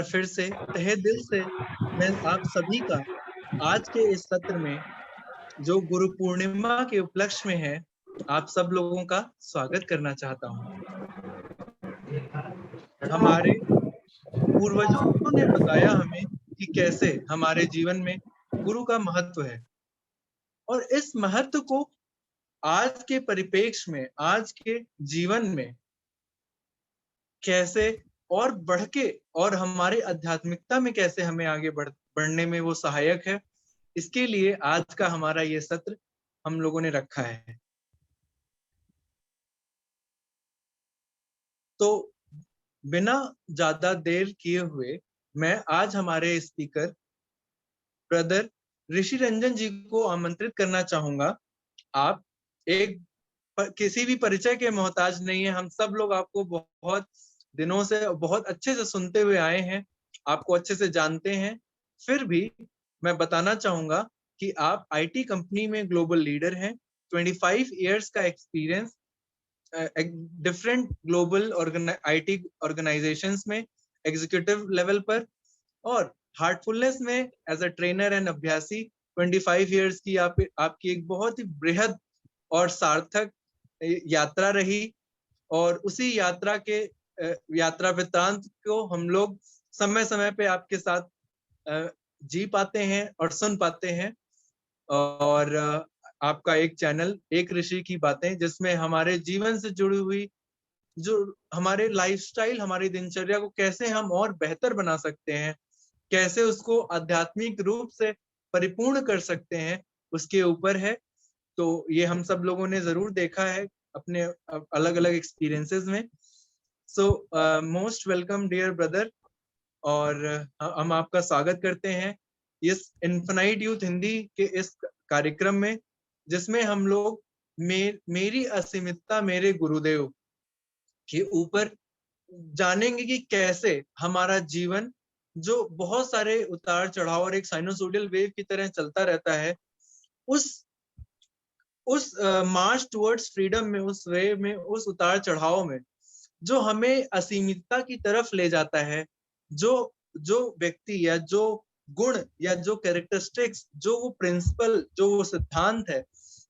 फिर से तहे दिल से मैं आप सभी का आज के इस सत्र में जो गुरु पूर्णिमा के उपलक्ष्य में है, आप सब लोगों का स्वागत करना चाहता हूँ। हमारे पूर्वजों ने बताया हमें कि कैसे हमारे जीवन में गुरु का महत्व है और इस महत्व को आज के परिप्रेक्ष्य में, आज के जीवन में कैसे और बढ़ के और हमारे आध्यात्मिकता में कैसे हमें आगे बढ़ने में वो सहायक है, इसके लिए आज का हमारा ये सत्र हम लोगों ने रखा है। तो बिना ज्यादा देर किए हुए मैं आज हमारे स्पीकर ब्रदर ऋषि रंजन जी को आमंत्रित करना चाहूंगा। आप एक किसी भी परिचय के मोहताज नहीं है। हम सब लोग आपको बहुत दिनों से बहुत अच्छे से सुनते हुए आए हैं, आपको अच्छे से जानते हैं। फिर भी मैं बताना चाहूंगा कि आप आईटी कंपनी में ग्लोबल लीडर हैं, 25 इयर्स का experience different global IT organisations में एग्जीक्यूटिव लेवल पर, और हार्टफुलनेस में as a trainer and abhyasi 25 years की आपकी एक बहुत ही बृहद और सार्थक यात्रा रही। और उसी यात्रा के यात्रा वृत्तांत को हम लोग समय समय पे आपके साथ जी पाते हैं और सुन पाते हैं। और आपका एक चैनल एक ऋषि की बातें, जिसमें हमारे जीवन से जुड़ी हुई जो हमारे लाइफस्टाइल, हमारी दिनचर्या को कैसे हम और बेहतर बना सकते हैं, कैसे उसको आध्यात्मिक रूप से परिपूर्ण कर सकते हैं, उसके ऊपर है। तो ये हम सब लोगों ने जरूर देखा है अपने अलग अलग एक्सपीरियंसेस में। So most welcome dear brother, और हम आपका स्वागत करते हैं इस इन्फिनाइट यूथ हिंदी के इस कार्यक्रम में, जिसमें हम लोग मेरी असीमितता मेरे गुरुदेव के ऊपर जानेंगे कि कैसे हमारा जीवन, जो बहुत सारे उतार चढ़ाव और एक साइनोसोडियल वेव की तरह चलता रहता है, उस मार्च टुवर्ड्स फ्रीडम में, उस वे में, उस उतार चढ़ाव में जो हमें असीमितता की तरफ ले जाता है, जो जो व्यक्ति या जो गुण या जो कैरेक्टरिस्टिक्स, जो वो प्रिंसिपल, जो वो सिद्धांत है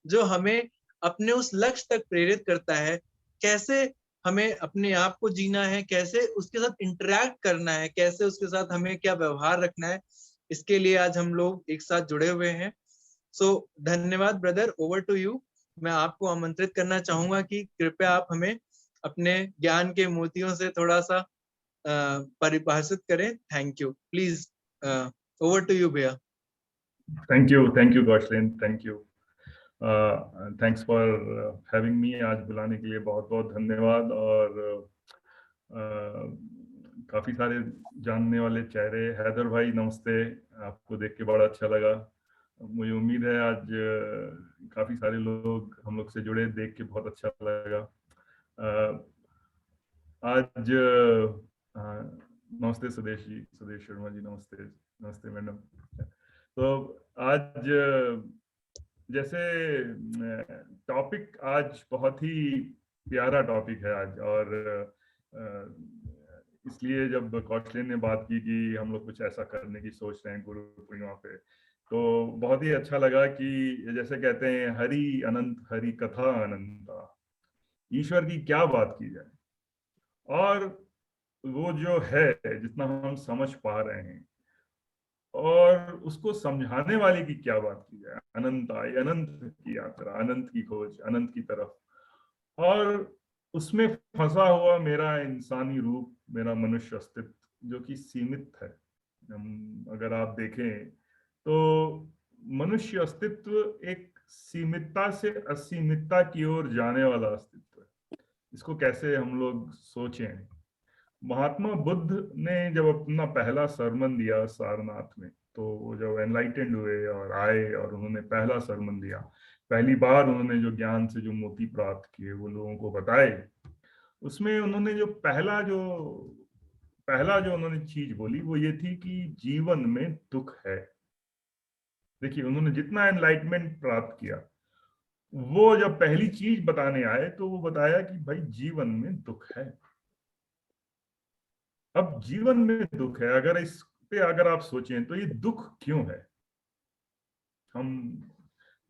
जो हमें अपने उस लक्ष्य तक प्रेरित करता है, कैसे हमें अपने आप को जीना है, कैसे उसके साथ इंटरेक्ट करना है, कैसे उसके साथ हमें क्या व्यवहार रखना है, इसके लिए आज हम लोग एक साथ जुड़े हुए हैं। सो धन्यवाद ब्रदर, ओवर टू यू। मैं आपको आमंत्रित करना चाहूंगा कि कृपया आप हमें अपने ज्ञान के मोतियों से थोड़ा सा परिभाषित करें। Thank you. Please over to you भैया। थैंक यू गौशलेन, thank you, thanks for having me. आज बुलाने के लिए बहुत बहुत धन्यवाद। और काफी सारे जानने वाले चेहरे। हैदर भाई नमस्ते, आपको देख के बड़ा अच्छा लगा। मुझे उम्मीद है आज काफी सारे लोग हम लोग से जुड़े, देख के बहुत अच्छा लगा। आज नमस्ते सुदेश जी, सुदेश शर्मा जी, नमस्ते। नमस्ते मैडम। तो आज जैसे टॉपिक आज बहुत ही प्यारा टॉपिक है आज, और इसलिए जब कौशलेन ने बात की कि हम लोग कुछ ऐसा करने की सोच रहे हैं गुरु पूर्णिमा पे, तो बहुत ही अच्छा लगा कि जैसे कहते हैं हरि अनंत, हरि कथा अनंता, ईश्वर की क्या बात की जाए। और वो जो है जितना हम समझ पा रहे हैं, और उसको समझाने वाले की क्या बात की जाए। अनंत आई, अनंत की यात्रा, अनंत की खोज, अनंत की तरफ, और उसमें फंसा हुआ मेरा इंसानी रूप, मेरा मनुष्य अस्तित्व जो कि सीमित है। अगर आप देखें तो मनुष्य अस्तित्व एक सीमितता से असीमितता की ओर जाने वाला अस्तित्व है। इसको कैसे हम लोग सोचें। महात्मा बुद्ध ने जब अपना पहला सरमन दिया सारनाथ में, तो वो जब एनलाइटेंड हुए और आए और उन्होंने पहला सरमन दिया, पहली बार उन्होंने जो ज्ञान से जो मोती प्राप्त किए वो लोगों को बताए, उसमें उन्होंने जो पहला जो उन्होंने चीज बोली वो ये थी कि जीवन में दुख है। देखिए, उन्होंने जितना एनलाइटमेंट प्राप्त किया, वो जब पहली चीज बताने आए तो वो बताया कि भाई जीवन में दुख है। अब जीवन में दुख है, अगर इस पे अगर आप सोचें तो ये दुख क्यों है? हम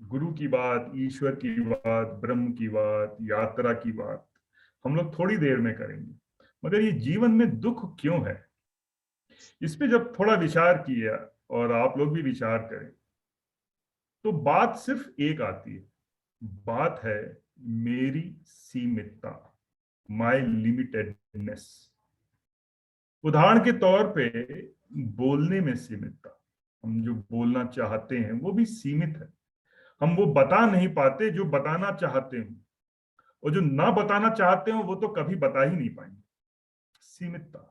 गुरु की बात, ईश्वर की बात, ब्रह्म की बात, यात्रा की बात हम लोग थोड़ी देर में करेंगे, मगर ये जीवन में दुख क्यों है, इस पे जब थोड़ा विचार किया और आप लोग भी विचार करें तो बात सिर्फ एक आती है। बात है मेरी सीमितता, माय लिमिटेडनेस। उदाहरण के तौर पे बोलने में सीमितता, हम जो बोलना चाहते हैं वो भी सीमित है। हम वो बता नहीं पाते जो बताना चाहते हो, और जो ना बताना चाहते हो वो तो कभी बता ही नहीं पाएंगे। सीमितता।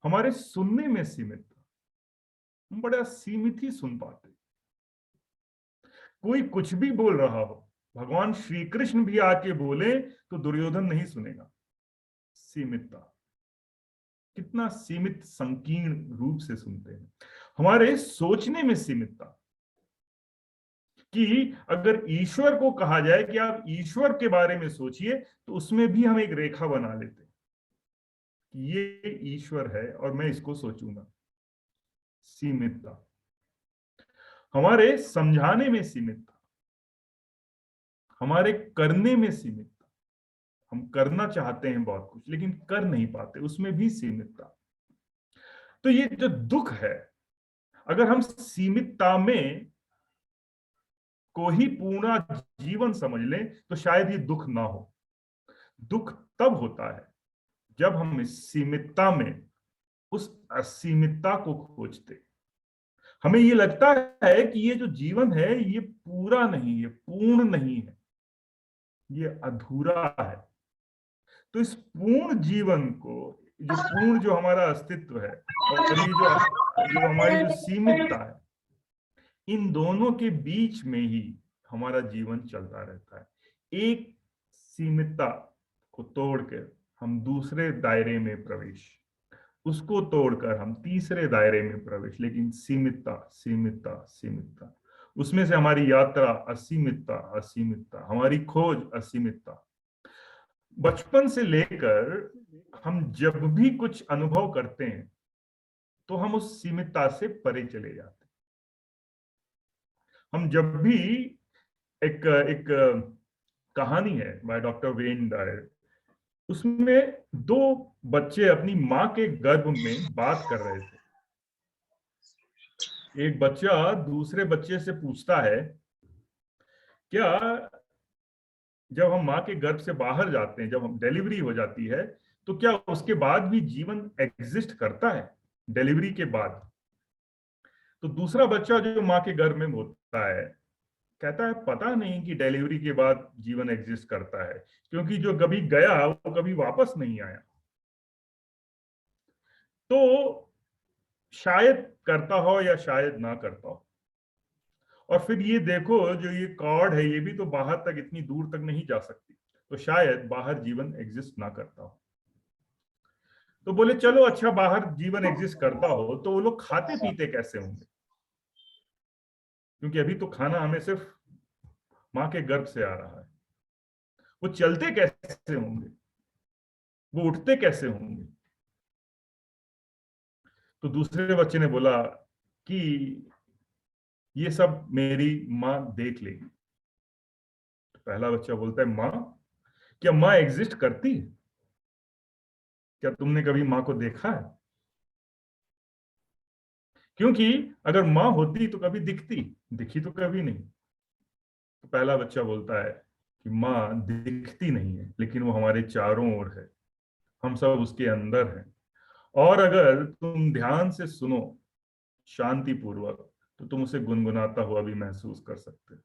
हमारे सुनने में सीमितता, हम बड़ा सीमित ही सुन पाते। कोई कुछ भी बोल रहा हो, भगवान श्री कृष्ण भी आके बोले तो दुर्योधन नहीं सुनेगा। सीमितता। कितना सीमित संकीर्ण रूप से सुनते हैं। हमारे सोचने में सीमितता, कि अगर ईश्वर को कहा जाए कि आप ईश्वर के बारे में सोचिए तो उसमें भी हम एक रेखा बना लेते हैं कि ये ईश्वर है और मैं इसको सोचूंगा। सीमितता। हमारे समझाने में सीमितता, हमारे करने में सीमितता। हम करना चाहते हैं बहुत कुछ लेकिन कर नहीं पाते, उसमें भी सीमितता। तो ये जो दुख है, अगर हम सीमितता में को ही पूरा जीवन समझ लें तो शायद ये दुख ना हो। दुख तब होता है जब हम इस सीमितता में उस असीमितता को खोजते। हमें ये लगता है कि ये जो जीवन है ये पूरा नहीं है, पूर्ण नहीं है, ये अधूरा है। तो इस पूर्ण जीवन को, जो हमारा अस्तित्व है, और ये जो जो हमारी जो सीमितता है, इन दोनों के बीच में ही हमारा जीवन चलता रहता है। एक सीमितता को तोड़कर हम दूसरे दायरे में प्रवेश, उसको तोड़कर हम तीसरे दायरे में प्रवेश, लेकिन सीमितता सीमितता सीमितता। उसमें से हमारी यात्रा असीमितता असीमितता, हमारी खोज असीमितता। बचपन से लेकर हम जब भी कुछ अनुभव करते हैं तो हम उस सीमितता से परे चले जाते हैं। हम जब भी एक एक कहानी है बाय डॉक्टर वेन डायर, उसमें दो बच्चे अपनी माँ के गर्भ में बात कर रहे थे। एक बच्चा दूसरे बच्चे से पूछता है, क्या जब हम माँ के गर्भ से बाहर जाते हैं, जब हम डिलीवरी हो जाती है, तो क्या उसके बाद भी जीवन एग्जिस्ट करता है डिलीवरी के बाद? तो दूसरा बच्चा जो माँ के गर्भ में होता है कहता है, पता नहीं कि डिलीवरी के बाद जीवन एग्जिस्ट करता है, क्योंकि जो कभी गया वो कभी वापस नहीं आया। तो शायद करता हो या शायद ना करता हो। और फिर ये देखो, जो ये कॉर्ड है ये भी तो बाहर तक, इतनी दूर तक नहीं जा सकती, तो शायद बाहर जीवन एग्जिस्ट ना करता हो। तो बोले चलो अच्छा, बाहर जीवन एग्जिस्ट करता हो तो वो लोग खाते पीते कैसे होंगे, क्योंकि अभी तो खाना हमें सिर्फ माँ के गर्भ से आ रहा है। वो चलते कैसे होंगे, वो उठते कैसे होंगे? तो दूसरे बच्चे ने बोला कि ये सब मेरी माँ देख लेगी। तो पहला बच्चा बोलता है, माँ? क्या माँ एग्जिस्ट करती है? क्या तुमने कभी माँ को देखा है? क्योंकि अगर माँ होती तो कभी दिखती, दिखी तो कभी नहीं। तो पहला बच्चा बोलता है कि माँ दिखती नहीं है लेकिन वो हमारे चारों ओर है, हम सब उसके अंदर हैं, और अगर तुम ध्यान से सुनो शांति पूर्वक तो तुम उसे गुनगुनाता हुआ भी महसूस कर सकते हो।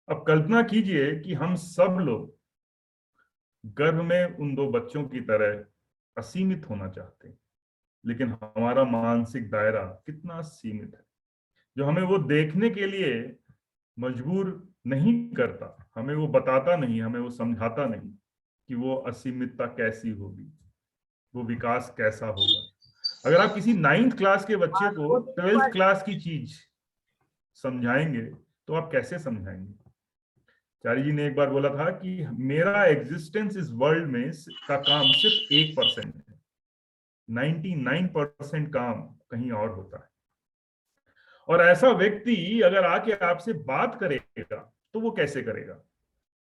अब कल्पना कीजिए कि हम सब लोग गर्भ में उन दो बच्चों की तरह असीमित होना चाहते हैं, लेकिन हमारा मानसिक दायरा कितना सीमित है, जो हमें वो देखने के लिए मजबूर नहीं करता, हमें वो बताता नहीं, हमें वो समझाता नहीं कि वो असीमितता कैसी होगी, वो विकास कैसा होगा। अगर आप किसी 9th क्लास के बच्चे को 12th क्लास की चीज समझाएंगे तो आप कैसे समझाएंगे? चारी जी ने एक बार बोला था कि मेरा एग्जिस्टेंस इस वर्ल्ड में का काम सिर्फ 1% है, 99% काम कहीं और होता है। और ऐसा व्यक्ति अगर आके आपसे बात करेगा तो वो कैसे करेगा?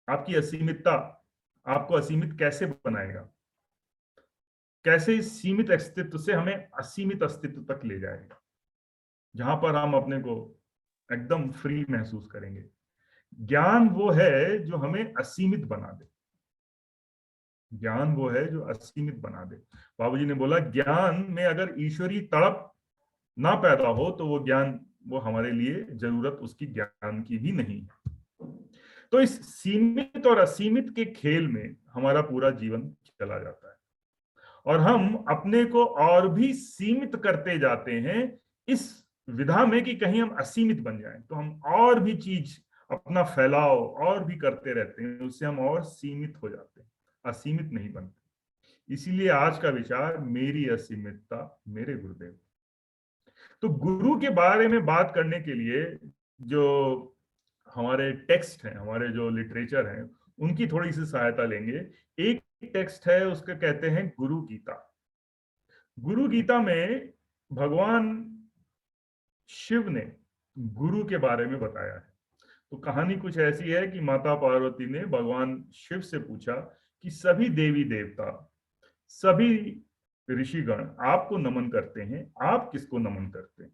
आपकी असीमितता आपको असीमित कैसे बनाएगा? कैसे इस सीमित अस्तित्व से हमें असीमित अस्तित्व तक ले जाएगा, जहां पर हम अपने को एकदम फ्री महसूस करेंगे। ज्ञान वो है जो हमें असीमित बना दे। ज्ञान वो है जो असीमित बना दे। बाबूजी ने बोला ज्ञान में अगर ईश्वरीय तड़प ना पैदा हो तो वो ज्ञान, वो हमारे लिए जरूरत उसकी ज्ञान की भी नहीं है। तो इस सीमित और असीमित के खेल में हमारा पूरा जीवन चला जाता है और हम अपने को और भी सीमित करते जाते हैं इस विधा में कि कहीं हम असीमित बन जाएं। तो हम और भी चीज अपना फैलाव और भी करते रहते हैं, उससे हम और सीमित हो जाते हैं, असीमित नहीं बनते। इसीलिए आज का विचार मेरी असीमितता मेरे गुरुदेव। तो गुरु के बारे में बात करने के लिए जो हमारे टेक्स्ट हैं, हमारे जो लिटरेचर हैं, उनकी थोड़ी सी सहायता लेंगे। एक टेक्स्ट है, उसका कहते हैं गुरु गीता। गुरु गीता में भगवान शिव ने गुरु के बारे में बताया है। तो कहानी कुछ ऐसी है कि माता पार्वती ने भगवान शिव से पूछा कि सभी देवी देवता, सभी ऋषिगण आपको नमन करते हैं, आप किसको नमन करते हैं?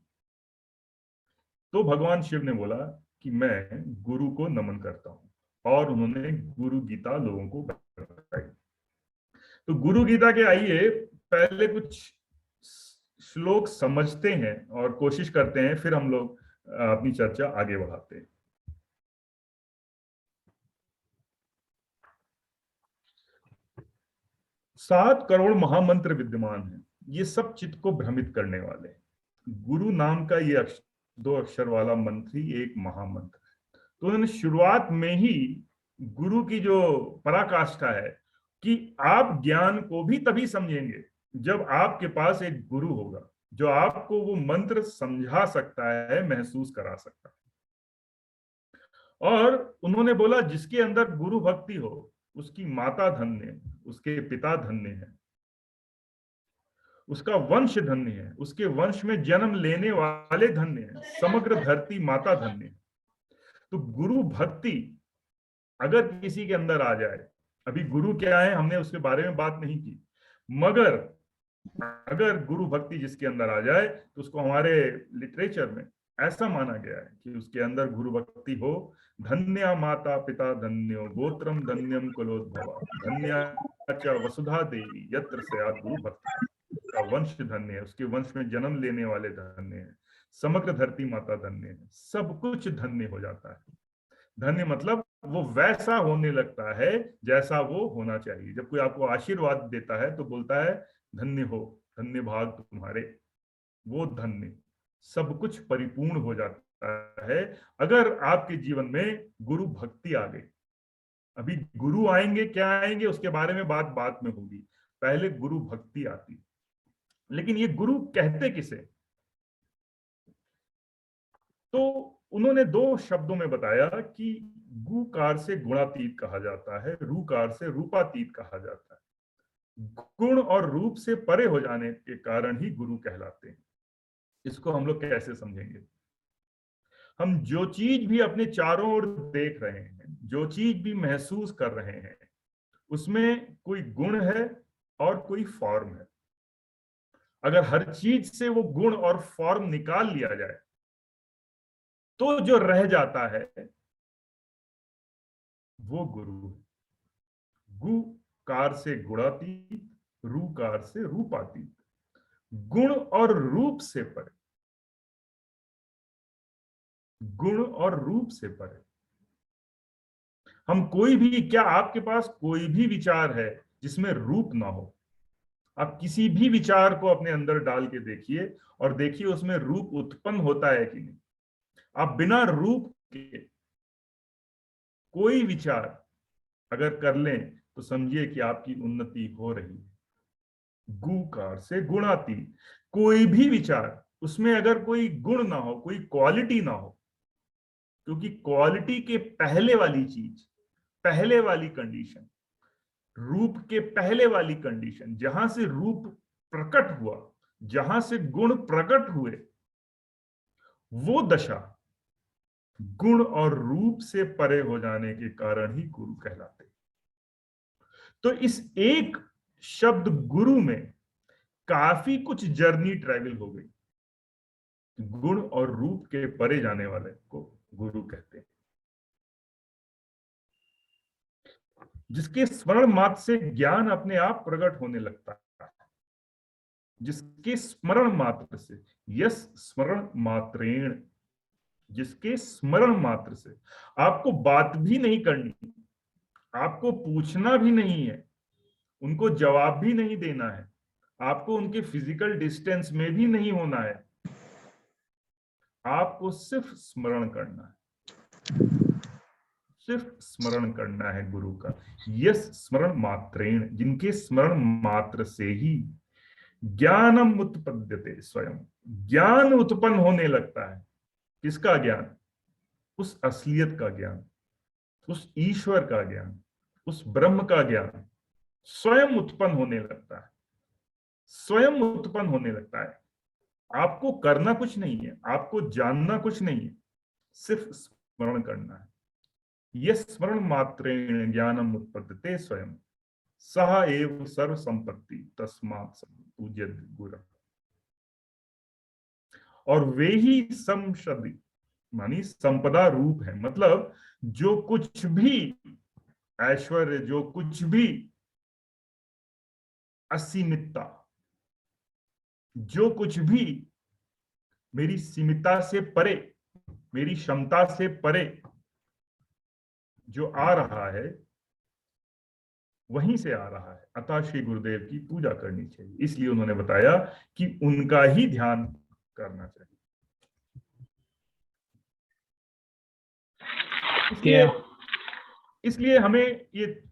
तो भगवान शिव ने बोला कि मैं गुरु को नमन करता हूं, और उन्होंने गुरु गीता लोगों को बताई। तो गुरु गीता के आइए पहले कुछ श्लोक समझते हैं और कोशिश करते हैं, फिर हम लोग अपनी चर्चा आगे बढ़ाते हैं। सात करोड़ महामंत्र विद्यमान हैं, ये सब चित्त को भ्रमित करने वाले। गुरु नाम का ये दो अक्षर वाला मंत्र ही एक महामंत्र है। तो उन्होंने शुरुआत में ही गुरु की जो पराकाष्ठा है कि आप ज्ञान को भी तभी समझेंगे जब आपके पास एक गुरु होगा जो आपको वो मंत्र समझा सकता है, महसूस करा सकता है। और उन्होंने बोला जिसके अंदर गुरु भक्ति हो उसकी माता धन्य, उसके पिता धन्य है, उसका वंश धन्य है, उसके वंश में जन्म लेने वाले धन्य है, समग्र धरती माता धन्य है। तो गुरु भक्ति अगर किसी के अंदर आ जाए, अभी गुरु क्या है हमने उसके बारे में बात नहीं की, मगर अगर गुरु भक्ति जिसके अंदर आ जाए तो उसको हमारे लिटरेचर में ऐसा माना गया है कि उसके अंदर गुरु भक्ति हो। धन्या माता पिता धन्यो गोत्रम धन्यम कुलोद्भवा धन्या च वसुधा देवी यत्र स्यात् गुरु भक्ति। का वंश धन्य है, उसके वंश में जन्म लेने वाले धन्य है, समग्र धरती माता धन्य है, सब कुछ धन्य हो जाता है। धन्य मतलब वो वैसा होने लगता है जैसा वो होना चाहिए। जब कोई आपको आशीर्वाद देता है तो बोलता है धन्य हो, धन्य भाग तुम्हारे, वो धन्य, सब कुछ परिपूर्ण हो जाता है अगर आपके जीवन में गुरु भक्ति आ गई। अभी गुरु आएंगे क्या आएंगे उसके बारे में बात में होगी, पहले गुरु भक्ति आती। लेकिन ये गुरु कहते किसे? तो उन्होंने दो शब्दों में बताया कि गुकार से गुणातीत कहा जाता है, रूकार से रूपातीत कहा जाता है। गुण और रूप से परे हो जाने के कारण ही गुरु कहलाते हैं। इसको हम लोग कैसे समझेंगे? हम जो चीज भी अपने चारों ओर देख रहे हैं, जो चीज भी महसूस कर रहे हैं, उसमें कोई गुण है और कोई फॉर्म है। अगर हर चीज से वो गुण और फॉर्म निकाल लिया जाए तो जो रह जाता है वो गुरु है। गुकार से गुणातीत, रूकार से रूपातीत, गुण और रूप से परे, गुण और रूप से परे। हम कोई भी, क्या आपके पास कोई भी विचार है जिसमें रूप ना हो? आप किसी भी विचार को अपने अंदर डाल के देखिए और देखिए उसमें रूप उत्पन्न होता है कि नहीं। आप बिना रूप के कोई विचार अगर कर लें तो समझिए कि आपकी उन्नति हो रही है। गुकार से गुणातीत, कोई भी विचार उसमें अगर कोई गुण ना हो, कोई क्वालिटी ना हो, क्योंकि क्वालिटी के पहले वाली चीज पहले वाली कंडीशन, रूप के पहले वाली कंडीशन, जहां से रूप प्रकट हुआ, जहां से गुण प्रकट हुए, वो दशा गुण और रूप से परे हो जाने के कारण ही गुरु कहलाते। तो इस एक शब्द गुरु में काफी कुछ जर्नी ट्रैवल हो गई। गुण और रूप के परे जाने वाले को गुरु कहते हैं। जिसके स्मरण मात्र से ज्ञान अपने आप प्रकट होने लगता है, जिसके स्मरण मात्र से, यस स्मरण मात्रेण, जिसके स्मरण मात्र से आपको बात भी नहीं करनी, आपको पूछना भी नहीं है, उनको जवाब भी नहीं देना है, आपको उनके फिजिकल डिस्टेंस में भी नहीं होना है, आपको सिर्फ स्मरण करना है, सिर्फ स्मरण करना है गुरु का। यस स्मरण मात्रेण, जिनके स्मरण मात्र से ही ज्ञानम उत्पद्यते, स्वयं ज्ञान उत्पन्न होने लगता है। किसका ज्ञान? उस असलियत का ज्ञान, उस ईश्वर का ज्ञान, उस ब्रह्म का ज्ञान स्वयं उत्पन्न होने लगता है, स्वयं उत्पन्न होने लगता है। आपको करना कुछ नहीं है, आपको जानना कुछ नहीं है, सिर्फ स्मरण करना है। यह स्मरण मात्रेण ज्ञानम उत्पद्यते स्वयं, सह एव सर्व संपत्ति तस्मात् पूज्यते गुरु। और वे ही समशब्द मानी संपदा रूप है, मतलब जो कुछ भी ऐश्वर्य, जो कुछ भी असीमितता, जो कुछ भी मेरी सीमितता से परे, मेरी क्षमता से परे जो आ रहा है, वहीं से आ रहा है। अतः श्री गुरुदेव की पूजा करनी चाहिए। इसलिए उन्होंने बताया कि उनका ही ध्यान करना चाहिए। इसलिए हमें ये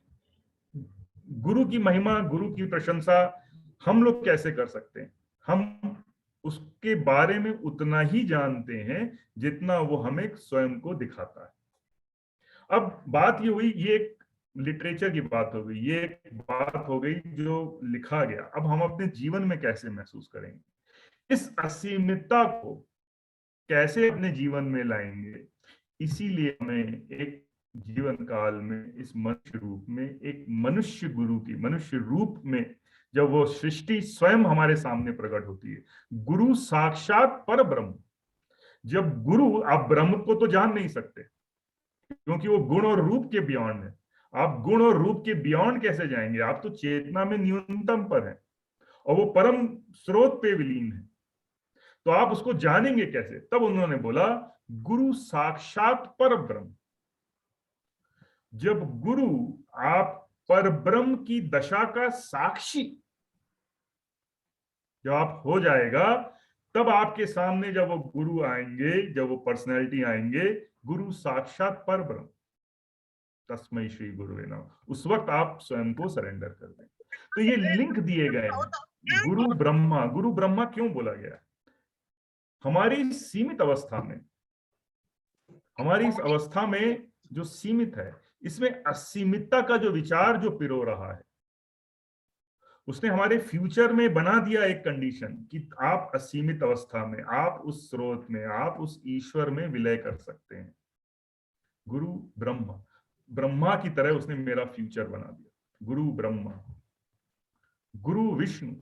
गुरु की महिमा, गुरु की प्रशंसा हम लोग कैसे कर सकते हैं? हम उसके बारे में उतना ही जानते हैं जितना वो हमें स्वयं को दिखाता है। अब बात ये हुई, ये एक लिटरेचर की बात हो गई, ये एक बात हो गई जो लिखा गया। अब हम अपने जीवन में कैसे महसूस करेंगे? इस असीमितता को कैसे अपने जीवन में लाएंगे? इसीलिए हमें एक जीवन काल में इस मनुष्य रूप में, एक मनुष्य गुरु की मनुष्य रूप में, जब वो सृष्टि स्वयं हमारे सामने प्रकट होती है, गुरु साक्षात पर ब्रह्म। जब गुरु, आप ब्रह्म को तो जान नहीं सकते क्योंकि वो गुण और रूप के बियॉन्ड है। आप गुण और रूप के बियॉन्ड कैसे जाएंगे? आप तो चेतना में न्यूनतम पर हैं और वो परम स्रोत पे विलीन है, तो आप उसको जानेंगे कैसे? तब उन्होंने बोला गुरु साक्षात पर ब्रह्म। जब गुरु, आप पर ब्रह्म की दशा का साक्षी जब आप हो जाएगा, तब आपके सामने जब वो गुरु आएंगे, जब वो पर्सनैलिटी आएंगे, गुरु साक्षात पर ब्रह्म, तस्मै श्री गुरुवे नमः, उस वक्त आप स्वयं को सरेंडर कर दें। तो ये लिंक दिए गए हैं। गुरु ब्रह्मा, गुरु ब्रह्मा क्यों बोला गया है? हमारी सीमित अवस्था में, हमारी इस अवस्था में जो सीमित है, इसमें असीमितता का जो विचार जो पिरो रहा है, उसने हमारे फ्यूचर में बना दिया एक कंडीशन कि आप असीमित अवस्था में, आप उस स्रोत में, आप उस ईश्वर में विलय कर सकते हैं। गुरु ब्रह्मा, ब्रह्मा की तरह उसने मेरा फ्यूचर बना दिया। गुरु ब्रह्मा, गुरु विष्णु,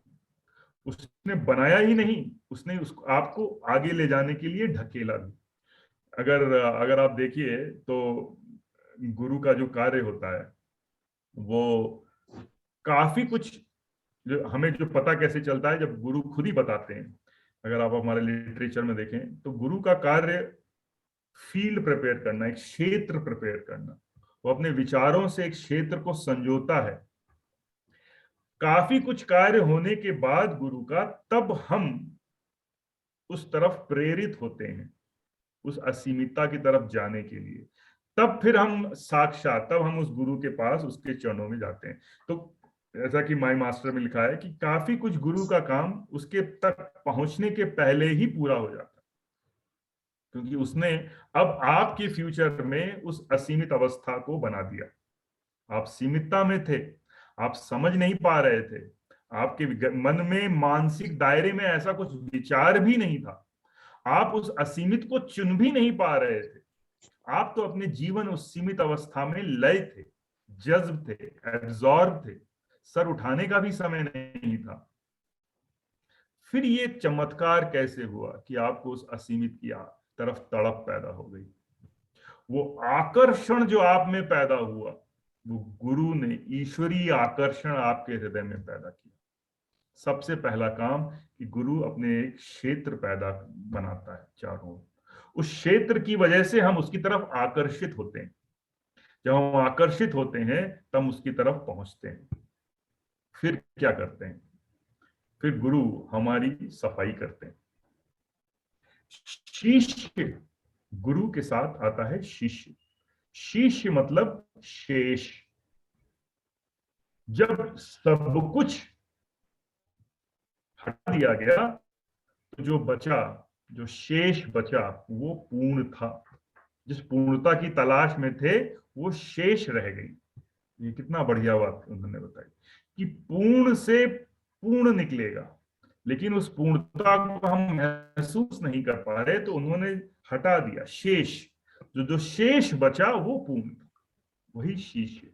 उसने बनाया ही नहीं, उसने उसको आपको आगे ले जाने के लिए ढकेला भी। अगर आप देखिए तो गुरु का जो कार्य होता है वो काफी कुछ, जो हमें जो पता कैसे चलता है, जब गुरु खुद ही बताते हैं। अगर आप हमारे लिटरेचर में देखें तो गुरु का कार्य फील्ड प्रिपेयर करना, एक क्षेत्र प्रिपेयर करना। वो अपने विचारों से एक क्षेत्र को संजोता है। काफी कुछ कार्य होने के बाद गुरु का, तब हम उस तरफ प्रेरित होते हैं, उस असीमितता की तरफ जाने के लिए। तब फिर हम साक्षात, तब हम उस गुरु के पास, उसके चरणों में जाते हैं। तो ऐसा कि माई मास्टर में लिखा है कि काफी कुछ गुरु का काम उसके तक पहुंचने के पहले ही पूरा हो जाता है, क्योंकि उसने अब आपके फ्यूचर में उस असीमित अवस्था को बना दिया। आप सीमितता में थे, आप समझ नहीं पा रहे थे, आपके मन में मानसिक दायरे में ऐसा कुछ विचार भी नहीं था, आप उस असीमित को चुन भी नहीं पा रहे थे। आप तो अपने जीवन उस सीमित अवस्था में लय थे, जज्ब थे, एब्जॉर्ब थे, सर उठाने का भी समय नहीं था। फिर ये चमत्कार कैसे हुआ कि आपको उस असीमित की तरफ तड़प पैदा हो गई? वो आकर्षण जो आप में पैदा हुआ, वो गुरु ने ईश्वरीय आकर्षण आपके हृदय में पैदा किया। सबसे पहला काम कि गुरु अपने एक क्षेत्र पैदा बनाता है चारों ओर। उस क्षेत्र की वजह से हम उसकी तरफ आकर्षित होते हैं। जब हम आकर्षित होते हैं तब उसकी तरफ पहुंचते हैं। फिर क्या करते हैं? फिर गुरु हमारी सफाई करते हैं। शिष्य, गुरु के साथ आता है शिष्य। शिष्य मतलब शेष। जब सब कुछ हटा दिया गया तो जो बचा, जो शेष बचा, वो पूर्ण था। जिस पूर्णता की तलाश में थे वो शेष रह गई। ये कितना बढ़िया बात उन्होंने बताई कि पूर्ण से पूर्ण निकलेगा, लेकिन उस पूर्णता को हम महसूस नहीं कर पा रहे, तो उन्होंने हटा दिया शेष। जो शेष बचा वो पूर्ण, वही शिष्य।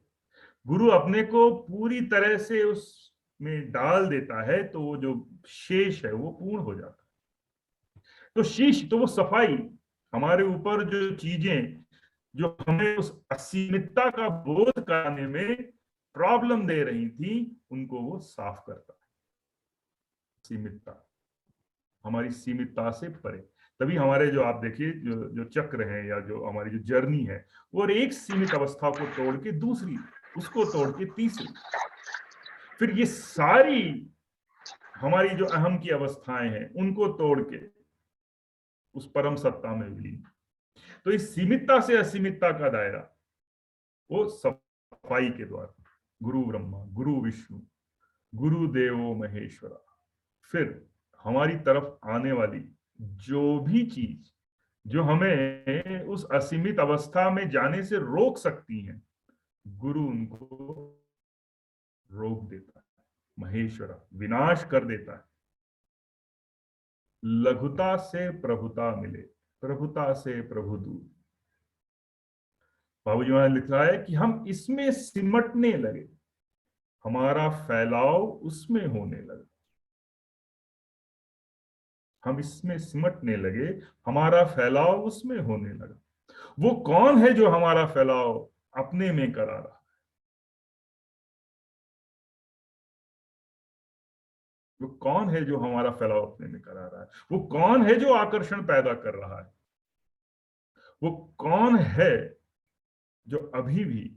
गुरु अपने को पूरी तरह से उसमें डाल देता है तो वो जो शेष है वो पूर्ण हो जाता है। तो शीश तो वो सफाई, हमारे ऊपर जो चीजें जो हमें उस असीमितता का बोध कराने में प्रॉब्लम दे रही थी, उनको वो साफ करता है। सीमितता, हमारी सीमितता से परे। तभी हमारे जो आप देखिए जो चक्र हैं या जो हमारी जो जर्नी है, वो एक सीमित अवस्था को तोड़ के दूसरी, उसको तोड़ के तीसरी, फिर ये सारी हमारी जो अहम की अवस्थाएं हैं उनको तोड़ के उस परम सत्ता में विलीन। तो इस सीमितता से असीमितता का दायरा वो सफाई के द्वारा, गुरु ब्रह्मा, गुरु विष्णु, गुरु देवो महेश्वरा। फिर हमारी तरफ आने वाली जो भी चीज जो हमें उस असीमित अवस्था में जाने से रोक सकती है, गुरु उनको रोक देता है। महेश्वरा विनाश कर देता है। लघुता से प्रभुता मिले, प्रभुता से प्रभु दूर। बाबूजी महाराज लिखा है कि हम इसमें सिमटने लगे, हमारा फैलाव उसमें होने लगा। हम इसमें सिमटने लगे, हमारा फैलाव उसमें होने लगा। वो कौन है जो हमारा फैलाव अपने में करा रहा है? वो कौन है जो हमारा फैलाव अपने में करा रहा है? वो कौन है जो आकर्षण पैदा कर रहा है? वो कौन है जो अभी भी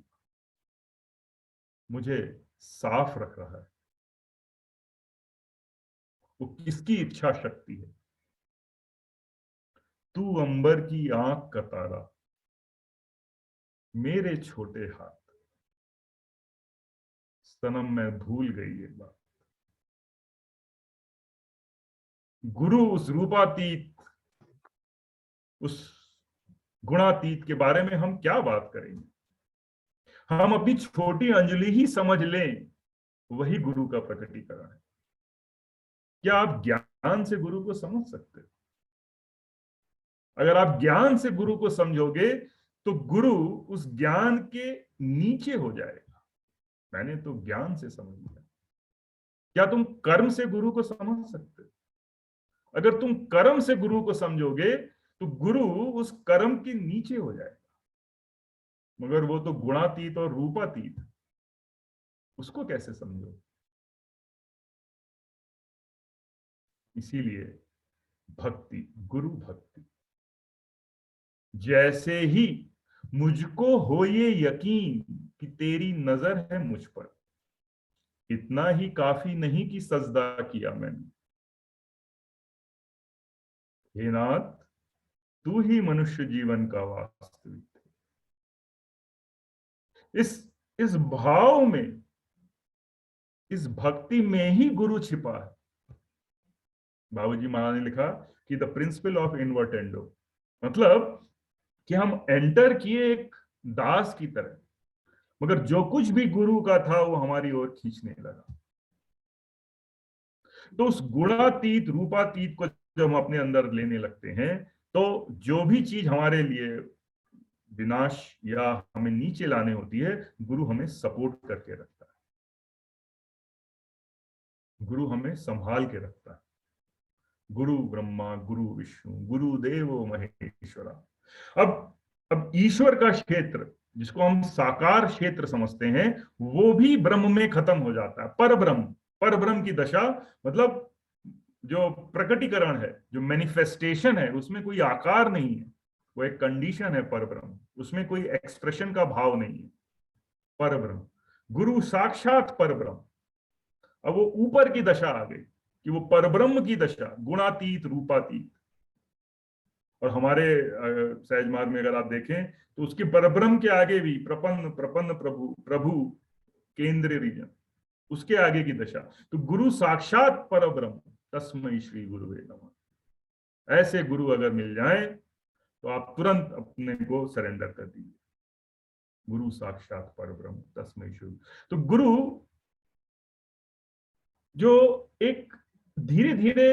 मुझे साफ रख रहा है? वो किसकी इच्छा शक्ति है? तू अंबर की आंख का तारा, मेरे छोटे हाथ। सनम मैं भूल गई ये बात। गुरु उस रूपातीत, उस गुणातीत के बारे में हम क्या बात करेंगे? हम अपनी छोटी अंजलि ही समझ लें, वही गुरु का प्रकटीकरण है। क्या आप ज्ञान से गुरु को समझ सकते हो? अगर आप ज्ञान से गुरु को समझोगे तो गुरु उस ज्ञान के नीचे हो जाएगा। मैंने तो ज्ञान से समझ लिया। क्या तुम कर्म से गुरु को समझ सकते हो? अगर तुम कर्म से गुरु को समझोगे तो गुरु उस कर्म के नीचे हो जाएगा। मगर वो तो गुणातीत और रूपातीत, उसको कैसे समझो? इसीलिए भक्ति, गुरु भक्ति, जैसे ही मुझको हो ये यकीन कि तेरी नजर है मुझ पर, इतना ही काफी नहीं कि सजदा किया मैंने। हे नाथ, तू ही मनुष्य जीवन का वास्तविक है। इस भाव में, इस भक्ति में ही गुरु छिपा है। बाबूजी महाराज ने लिखा कि द प्रिंसिपल ऑफ इनवर्टेंडो, मतलब कि हम एंटर किए एक दास की तरह, मगर जो कुछ भी गुरु का था वो हमारी ओर खींचने लगा। तो उस गुणातीत रूपातीत को जब हम अपने अंदर लेने लगते हैं, तो जो भी चीज हमारे लिए विनाश या हमें नीचे लाने होती है, गुरु हमें सपोर्ट करके रखता है, गुरु हमें संभाल के रखता है। गुरु ब्रह्मा गुरु विष्णु गुरु देवो महेश्वरा। अब ईश्वर का क्षेत्र, जिसको हम साकार क्षेत्र समझते हैं, वो भी ब्रह्म में खत्म हो जाता है। पर ब्रह्म की दशा मतलब जो प्रकटीकरण है, जो मैनिफेस्टेशन है, उसमें कोई आकार नहीं है, वो एक कंडीशन है पर ब्रह्म, उसमें कोई एक्सप्रेशन का भाव नहीं है। पर ब्रह्म, गुरु साक्षात पर ब्रह्म। अब वो ऊपर की दशा आ गई कि वो परब्रह्म की दशा, गुणातीत रूपातीत। और हमारे सहज मार्ग में अगर आप देखें तो उसके परब्रह्म के आगे भी प्रपन्न प्रपन्न प्रभु प्रभु केंद्रीय रीजन, उसके आगे की दशा। तो गुरु साक्षात परब्रह्म, तस्मै श्री गुरुवे नमः। ऐसे गुरु अगर मिल जाए तो आप तुरंत अपने को सरेंडर कर दीजिए। गुरु साक्षात परब्रह्म तस्मै श्री। तो गुरु जो एक धीरे धीरे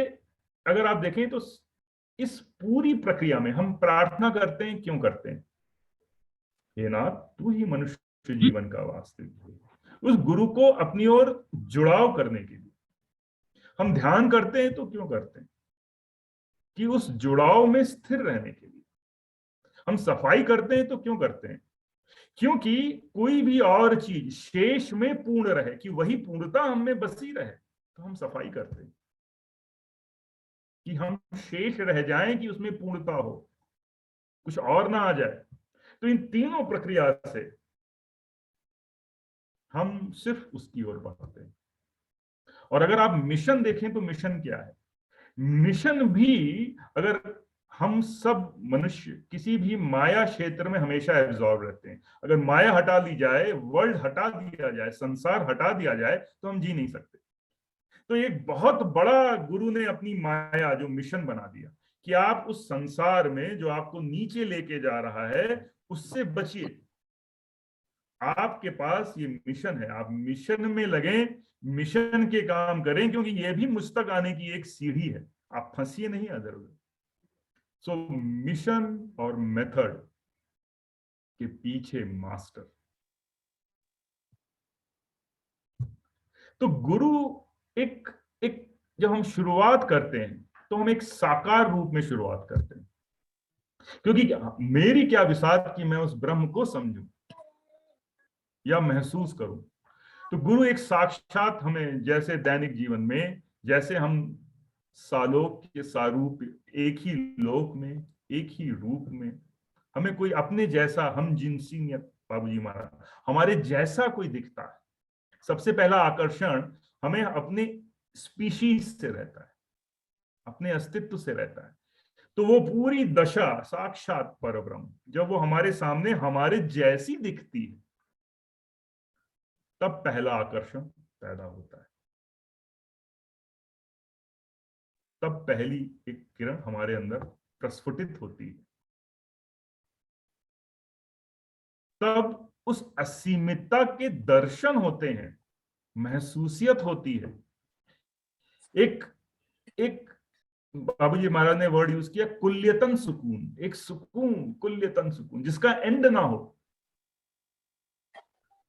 अगर आप देखें तो इस पूरी प्रक्रिया में हम प्रार्थना करते हैं, क्यों करते हैं? हे नाथ, तू ही मनुष्य जीवन का वास्तविक। उस गुरु को अपनी ओर जुड़ाव करने के लिए हम ध्यान करते हैं, तो क्यों करते हैं? कि उस जुड़ाव में स्थिर रहने के लिए। हम सफाई करते हैं तो क्यों करते हैं? क्योंकि कोई भी और चीज शेष में पूर्ण रहे, कि वही पूर्णता हम में बसी रहे, तो हम सफाई करते हैं कि हम शेष रह जाएं, कि उसमें पूर्णता हो, कुछ और ना आ जाए। तो इन तीनों प्रक्रिया से हम सिर्फ उसकी ओर बढ़ते हैं। और अगर आप मिशन देखें तो मिशन क्या है? मिशन भी, अगर हम सब मनुष्य किसी भी माया क्षेत्र में हमेशा एब्जॉर्ब रहते हैं, अगर माया हटा ली जाए, वर्ल्ड हटा दिया जाए, संसार हटा दिया जाए, तो हम जी नहीं सकते। तो एक बहुत बड़ा गुरु ने अपनी माया जो मिशन बना दिया कि आप उस संसार में जो आपको नीचे लेके जा रहा है, उससे बचिए। आपके पास ये मिशन है, आप मिशन में लगें, मिशन के काम करें, क्योंकि ये भी मुझ तक आने की एक सीढ़ी है। आप फंसिए नहीं अदरवाइज। सो मिशन और मेथड के पीछे मास्टर। तो गुरु एक एक जब हम शुरुआत करते हैं तो हम एक साकार रूप में शुरुआत करते हैं, क्योंकि मेरी क्या विसात कि मैं उस ब्रह्म को समझूं या महसूस करूं। तो गुरु एक साक्षात, हमें जैसे दैनिक जीवन में, जैसे हम सालोक के सारूप, एक ही लोक में, एक ही रूप में, हमें कोई अपने जैसा, हम जिनसीनियत बाबूजी महाराज, हमारे जैसा कोई दिखता है, सबसे पहला आकर्षण हमें अपने स्पीशीज से रहता है, अपने अस्तित्व से रहता है। तो वो पूरी दशा साक्षात परब्रह्म जब वो हमारे सामने हमारे जैसी दिखती है, तब पहला आकर्षण पैदा होता है। तब पहली एक किरण हमारे अंदर प्रस्फुटित होती है। तब उस असीमितता के दर्शन होते हैं, महसूसियत होती है। एक एक बाबूजी महाराज ने वर्ड यूज किया, कुल्यतन सुकून। एक सुकून, कुल्यतन सुकून, जिसका एंड ना हो।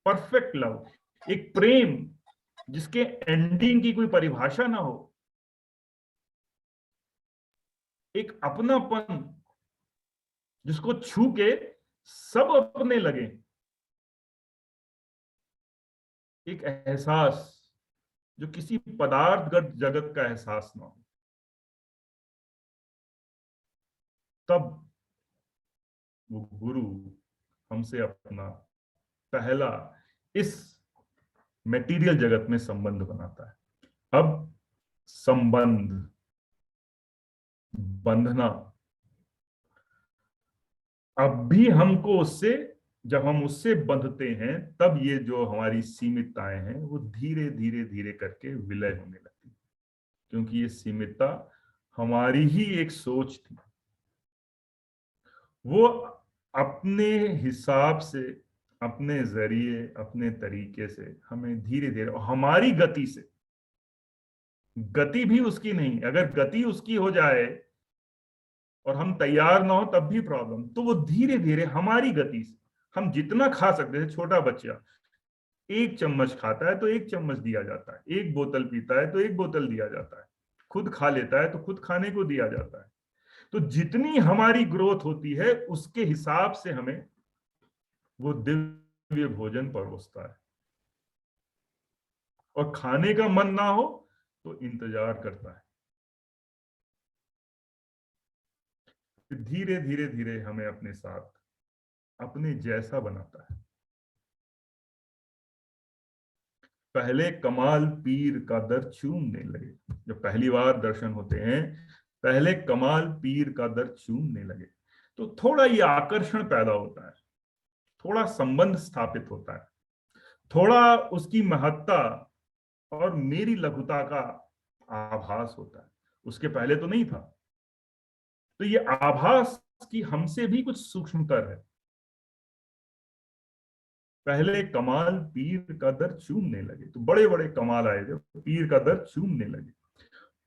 परफेक्ट लव, एक प्रेम जिसके एंडिंग की कोई परिभाषा ना हो। एक अपनापन जिसको छू के सब अपने लगे। एक एहसास जो किसी पदार्थगत जगत का एहसास ना हो। तब वो गुरु हमसे अपना पहला इस मटेरियल जगत में संबंध बनाता है। अब संबंध, बंधना, अब भी हमको उससे, जब हम उससे बंधते हैं, तब ये जो हमारी सीमितताएं हैं वो धीरे धीरे धीरे करके विलय होने लगती, क्योंकि ये सीमितता हमारी ही एक सोच थी। वो अपने हिसाब से, अपने जरिए, अपने तरीके से हमें धीरे धीरे, हमारी गति से, गति भी उसकी नहीं, अगर गति उसकी हो जाए और हम तैयार ना हो तब भी प्रॉब्लम, तो वो धीरे धीरे हमारी गति से हम जितना खा सकते हैं। छोटा बच्चा 1 चम्मच खाता है तो 1 चम्मच दिया जाता है, 1 बोतल पीता है तो 1 बोतल दिया जाता है, खुद खा लेता है तो खुद खाने को दिया जाता है। तो जितनी हमारी ग्रोथ होती है उसके हिसाब से हमें वो दिव्य भोजन परोसता है। और खाने का मन ना हो तो इंतजार करता है। धीरे धीरे धीरे हमें अपने साथ, अपने जैसा बनाता है। पहले कमाल पीर का दर चूमने लगे, जब पहली बार दर्शन होते हैं, पहले कमाल पीर का दर चूमने लगे, तो थोड़ा ये आकर्षण पैदा होता है, थोड़ा संबंध स्थापित होता है, थोड़ा उसकी महत्ता और मेरी लघुता का आभास होता है। उसके पहले तो नहीं था। तो ये आभास की हमसे भी कुछ सूक्ष्मतर है। पहले कमाल पीर का दर चूमने लगे, तो बड़े बड़े कमाल आए जब पीर का दर चूमने लगे।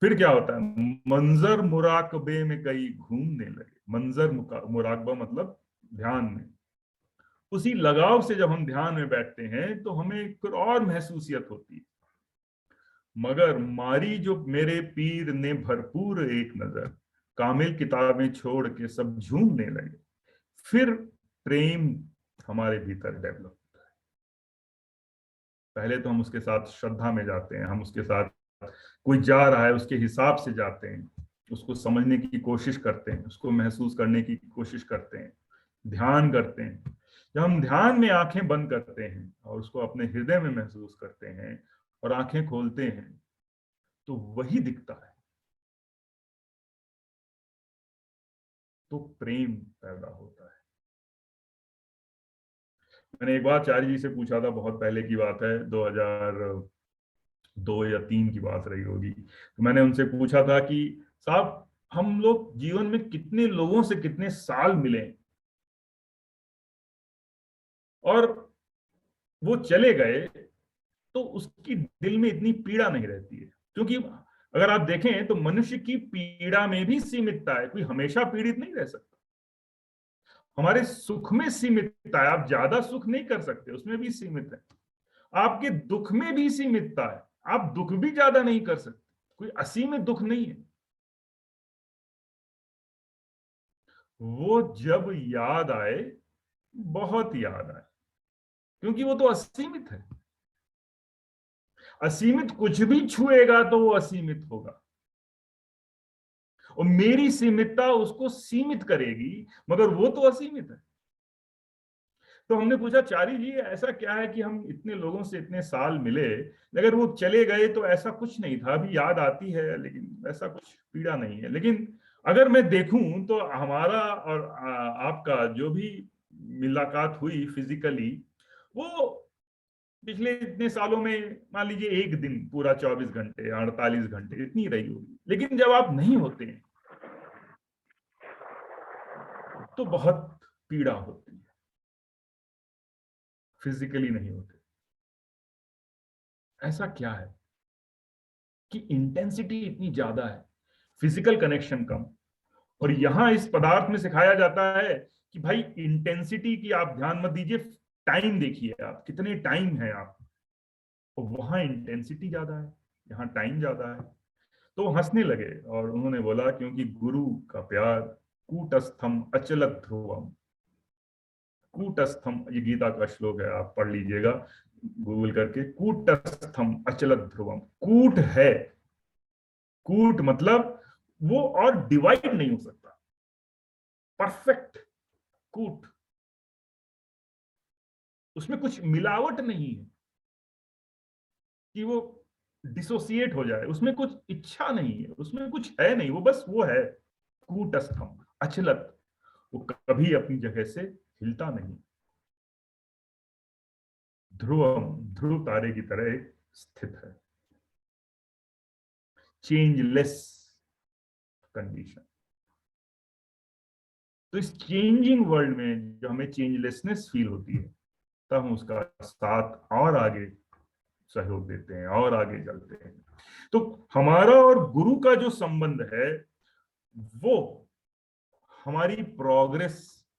फिर क्या होता है, मंजर मुराकबे में कई घूमने लगे। मंजर मुराकबा मतलब ध्यान में, उसी लगाव से जब हम ध्यान में बैठते हैं तो हमें कुछ और महसूसियत होती है। मगर मारी जो मेरे पीर ने भरपूर एक नजर, कामिल किताबें छोड़ के सब झूमने लगे। फिर प्रेम हमारे भीतर डेवलप होता है। पहले तो हम उसके साथ श्रद्धा में जाते हैं, हम उसके साथ, कोई जा रहा है उसके हिसाब से जाते हैं, उसको समझने की कोशिश करते हैं, उसको महसूस करने की कोशिश करते हैं, ध्यान करते हैं। जब हम ध्यान में आंखें बंद करते हैं और उसको अपने हृदय में महसूस करते हैं और आंखें खोलते हैं, तो वही दिखता है, तो प्रेम पैदा होता है। मैंने एक बार चार्य जी से पूछा था, बहुत पहले की बात है, 2002 या 3 की बात रही होगी। तो मैंने उनसे पूछा था कि साहब, हम लोग जीवन में कितने लोगों से कितने साल मिले और वो चले गए, तो उसकी दिल में इतनी पीड़ा नहीं रहती है। क्योंकि अगर आप देखें तो मनुष्य की पीड़ा में भी सीमितता है, कोई हमेशा पीड़ित नहीं रह सकता। हमारे सुख में सीमितता है, आप ज्यादा सुख नहीं कर सकते, उसमें भी सीमित है। आपके दुख में भी सीमितता है, आप दुख भी ज्यादा नहीं कर सकते, कोई असीमित दुख नहीं है। वो जब याद आए, बहुत याद आए, क्योंकि वो तो असीमित है। असीमित कुछ भी छुएगा तो वो असीमित होगा, और मेरी सीमितता उसको सीमित करेगी, मगर वो तो असीमित है। तो हमने पूछा, चारी जी ऐसा क्या है कि हम इतने लोगों से इतने साल मिले, अगर वो चले गए तो ऐसा कुछ नहीं था, अभी याद आती है लेकिन ऐसा कुछ पीड़ा नहीं है। लेकिन अगर मैं देखूं तो हमारा और आपका जो भी मुलाकात हुई फिजिकली, वो पिछले इतने सालों में मान लीजिए एक दिन पूरा 24 घंटे 48 घंटे इतनी रही होगी। लेकिन जब आप नहीं होते हैं तो बहुत पीड़ा होती है, फिजिकली नहीं होते। ऐसा क्या है कि इंटेंसिटी इतनी ज्यादा है, फिजिकल कनेक्शन कम। और यहां इस पदार्थ में सिखाया जाता है कि भाई इंटेंसिटी की आप ध्यान मत दीजिए, टाइम देखिए, आप कितने टाइम है आप। और वहां इंटेंसिटी ज्यादा है, यहाँ टाइम ज्यादा है। तो हंसने लगे और उन्होंने बोला, क्योंकि गुरु का प्यार कूटस्थम अचलत ध्रुवम। कूटस्थम, ये गीता का श्लोक है, आप पढ़ लीजिएगा गूगल करके। कूटस्थम अचलत ध्रुवम, कूट है, कूट मतलब वो और डिवाइड नहीं हो सकता, परफेक्ट कूट, उसमें कुछ मिलावट नहीं है कि वो डिसोसिएट हो जाए, उसमें कुछ इच्छा नहीं है, उसमें कुछ है नहीं, वो बस वो है। कूटस्थम अचलत, वो कभी अपनी जगह से हिलता नहीं। ध्रुवम, ध्रुव तारे की तरह स्थित है, चेंजलेस कंडीशन। तो इस चेंजिंग वर्ल्ड में जो हमें चेंजलेसनेस फील होती है, तब हम उसका साथ और आगे सहयोग देते हैं और आगे चलते हैं। तो हमारा और गुरु का जो संबंध है वो हमारी प्रोग्रेस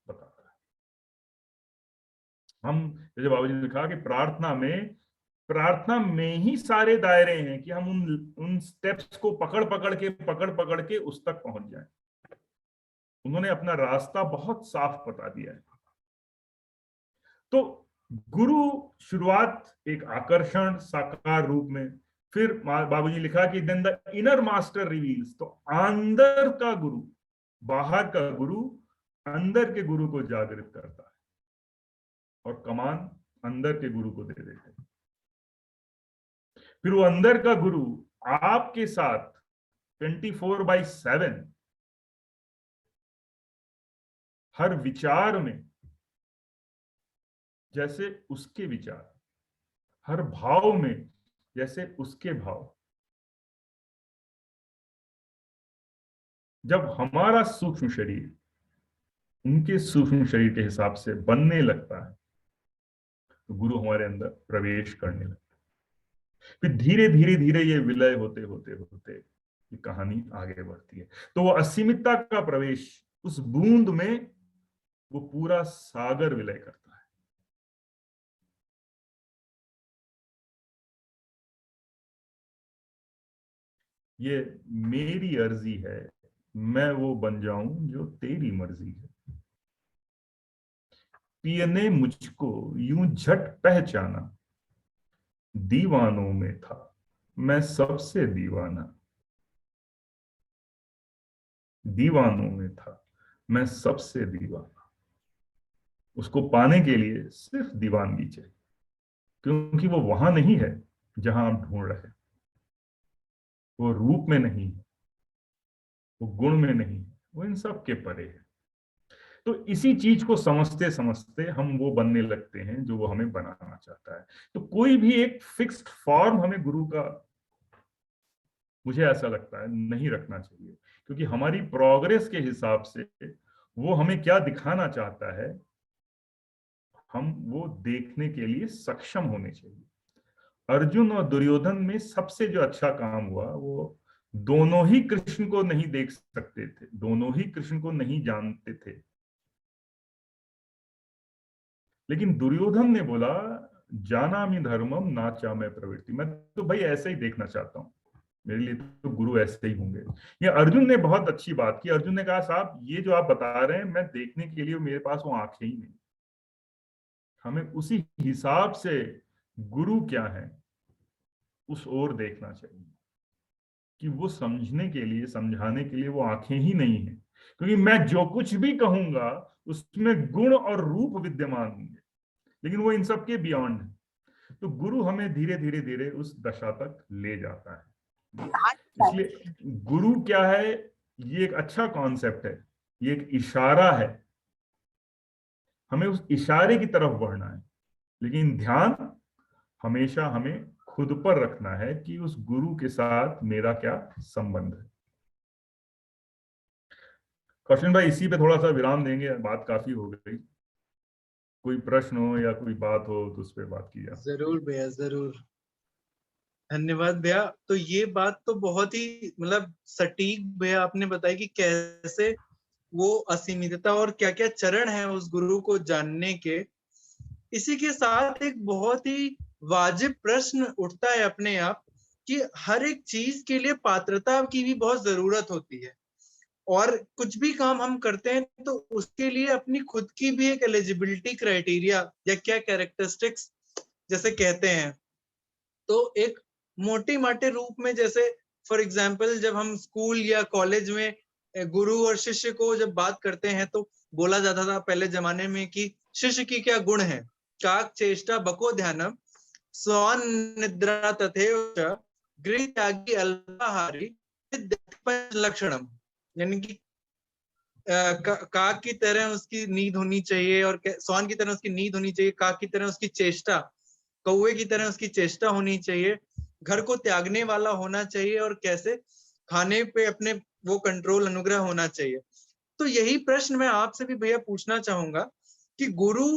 बताता है। हम, जैसे बाबूजी ने कहा कि प्रार्थना में ही सारे दायरे हैं कि हम उन स्टेप्स को पकड़ पकड़ के उस तक पहुंच जाएं। उन्होंने अपना रास्ता बहुत साफ बता दिया है। तो गुरु शुरुआत एक आकर्षण साकार रूप में, फिर बाबूजी लिखा कि then the inner master reveals, तो अंदर का गुरु, बाहर का गुरु अंदर के गुरु को जागृत करता है और कमान अंदर के गुरु को दे देते हैं। फिर वो अंदर का गुरु आपके साथ 24/7 हर विचार में जैसे उसके विचार, हर भाव में जैसे उसके भाव। जब हमारा सूक्ष्म शरीर उनके सूक्ष्म शरीर के हिसाब से बनने लगता है तो गुरु हमारे अंदर प्रवेश करने लगता है। फिर धीरे धीरे धीरे ये विलय होते होते होते ये कहानी आगे बढ़ती है। तो वो असीमितता का प्रवेश, उस बूंद में वो पूरा सागर विलय करता है। ये मेरी अर्जी है, मैं वो बन जाऊं जो तेरी मर्जी है। पिय ने मुझको यूं झट पहचाना, दीवानों में था मैं सबसे दीवाना। दीवानों में था मैं सबसे दीवाना। उसको पाने के लिए सिर्फ दीवानगी चाहिए, क्योंकि वो वहां नहीं है जहां आप ढूंढ रहे हैं। वो रूप में नहीं है, वो गुण में नहीं है, वो इन सब के परे है। तो इसी चीज को समझते समझते हम वो बनने लगते हैं जो वो हमें बनाना चाहता है। तो कोई भी एक फिक्स्ड फॉर्म हमें गुरु का, मुझे ऐसा लगता है, नहीं रखना चाहिए, क्योंकि हमारी प्रोग्रेस के हिसाब से वो हमें क्या दिखाना चाहता है हम वो देखने के लिए सक्षम होने चाहिए। अर्जुन और दुर्योधन में सबसे जो अच्छा काम हुआ, वो दोनों ही कृष्ण को नहीं देख सकते थे, दोनों ही कृष्ण को नहीं जानते थे, लेकिन दुर्योधन ने बोला जानामि धर्मम नाचामय प्रवृत्ति, मैं तो भाई ऐसे ही देखना चाहता हूं, मेरे लिए तो गुरु ऐसे ही होंगे। ये अर्जुन ने बहुत अच्छी बात की। अर्जुन ने कहा साहब ये जो आप बता रहे हैं मैं देखने के लिए, मेरे पास वो आंखें ही नहीं। हमें उसी हिसाब से गुरु क्या है उस ओर देखना चाहिए, कि वो समझने के लिए, समझाने के लिए वो आंखें ही नहीं है, क्योंकि मैं जो कुछ भी कहूंगा उसमें गुण और रूप विद्यमान होंगे, लेकिन वो इन सब के बियॉन्ड है। तो गुरु हमें धीरे धीरे धीरे उस दशा तक ले जाता है। इसलिए गुरु क्या है, ये एक अच्छा कॉन्सेप्ट है, ये एक इशारा है, हमें उस इशारे की तरफ बढ़ना है, लेकिन ध्यान हमेशा हमें खुद पर रखना है कि उस गुरु के साथ मेरा क्या संबंध है। कौशन भाई इसी पे थोड़ा सा विराम देंगे, बात काफी हो गई। कोई प्रश्न हो या कोई बात हो तो उस पर बात की जाए। जरूर भैया, जरूर। धन्यवाद भैया। तो ये बात तो बहुत ही मतलब सटीक भैया आपने बताई कि कैसे वो असीमितता और क्या क्या चरण है उस गुरु को जानने के। इसी के साथ एक बहुत ही वाजिब प्रश्न उठता है अपने आप कि हर एक चीज के लिए पात्रता की भी बहुत जरूरत होती है, और कुछ भी काम हम करते हैं तो उसके लिए अपनी खुद की भी एक एलिजिबिलिटी क्राइटेरिया या क्या कैरेक्टरिस्टिक्स जैसे कहते हैं। तो एक मोटे माटे रूप में, जैसे फॉर एग्जाम्पल जब हम स्कूल या कॉलेज में गुरु और शिष्य को जब बात करते हैं तो बोला जाता था पहले जमाने में कि शिष्य की क्या गुण है, काक चेष्टा बको ध्यानम, स्वान निद्रा तथेव गृह त्यागी अल्पाहारी लक्षणम। यानी कि काक की तरह उसकी नींद होनी चाहिए और स्वान की तरह उसकी नींद होनी चाहिए, काक की तरह उसकी चेष्टा, कौवे की तरह उसकी चेष्टा होनी चाहिए, घर को त्यागने वाला होना चाहिए, और कैसे खाने पे अपने वो कंट्रोल अनुग्रह होना चाहिए। तो यही प्रश्न मैं आपसे भी भैया पूछना चाहूंगा कि गुरु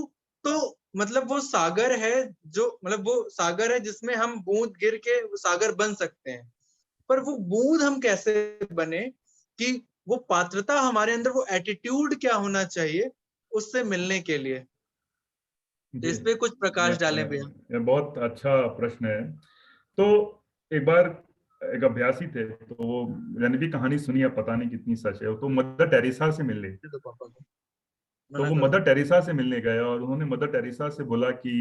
तो मतलब वो सागर है, जो मतलब वो सागर है जिसमें हम बूंद गिर के वो सागर बन सकते हैं। पर वो बूंद हम कैसे बने, कि वो पात्रता हमारे अंदर, वो एटीट्यूड क्या होना चाहिए उससे मिलने के लिए। तो जी, इस पे कुछ प्रकाश डालें भैया। ये बहुत अच्छा प्रश्न है। तो एक बार एक अभ्यासी थे, तो वो मैंने भी कहानी सुनी है, पता नहीं कितनी सच है, तो मदर टेरेसा से मिलने, दे दो पापा को, तो मना वो करो। मदर टेरेसा से मिलने गए और उन्होंने मदर टेरेसा से बोला कि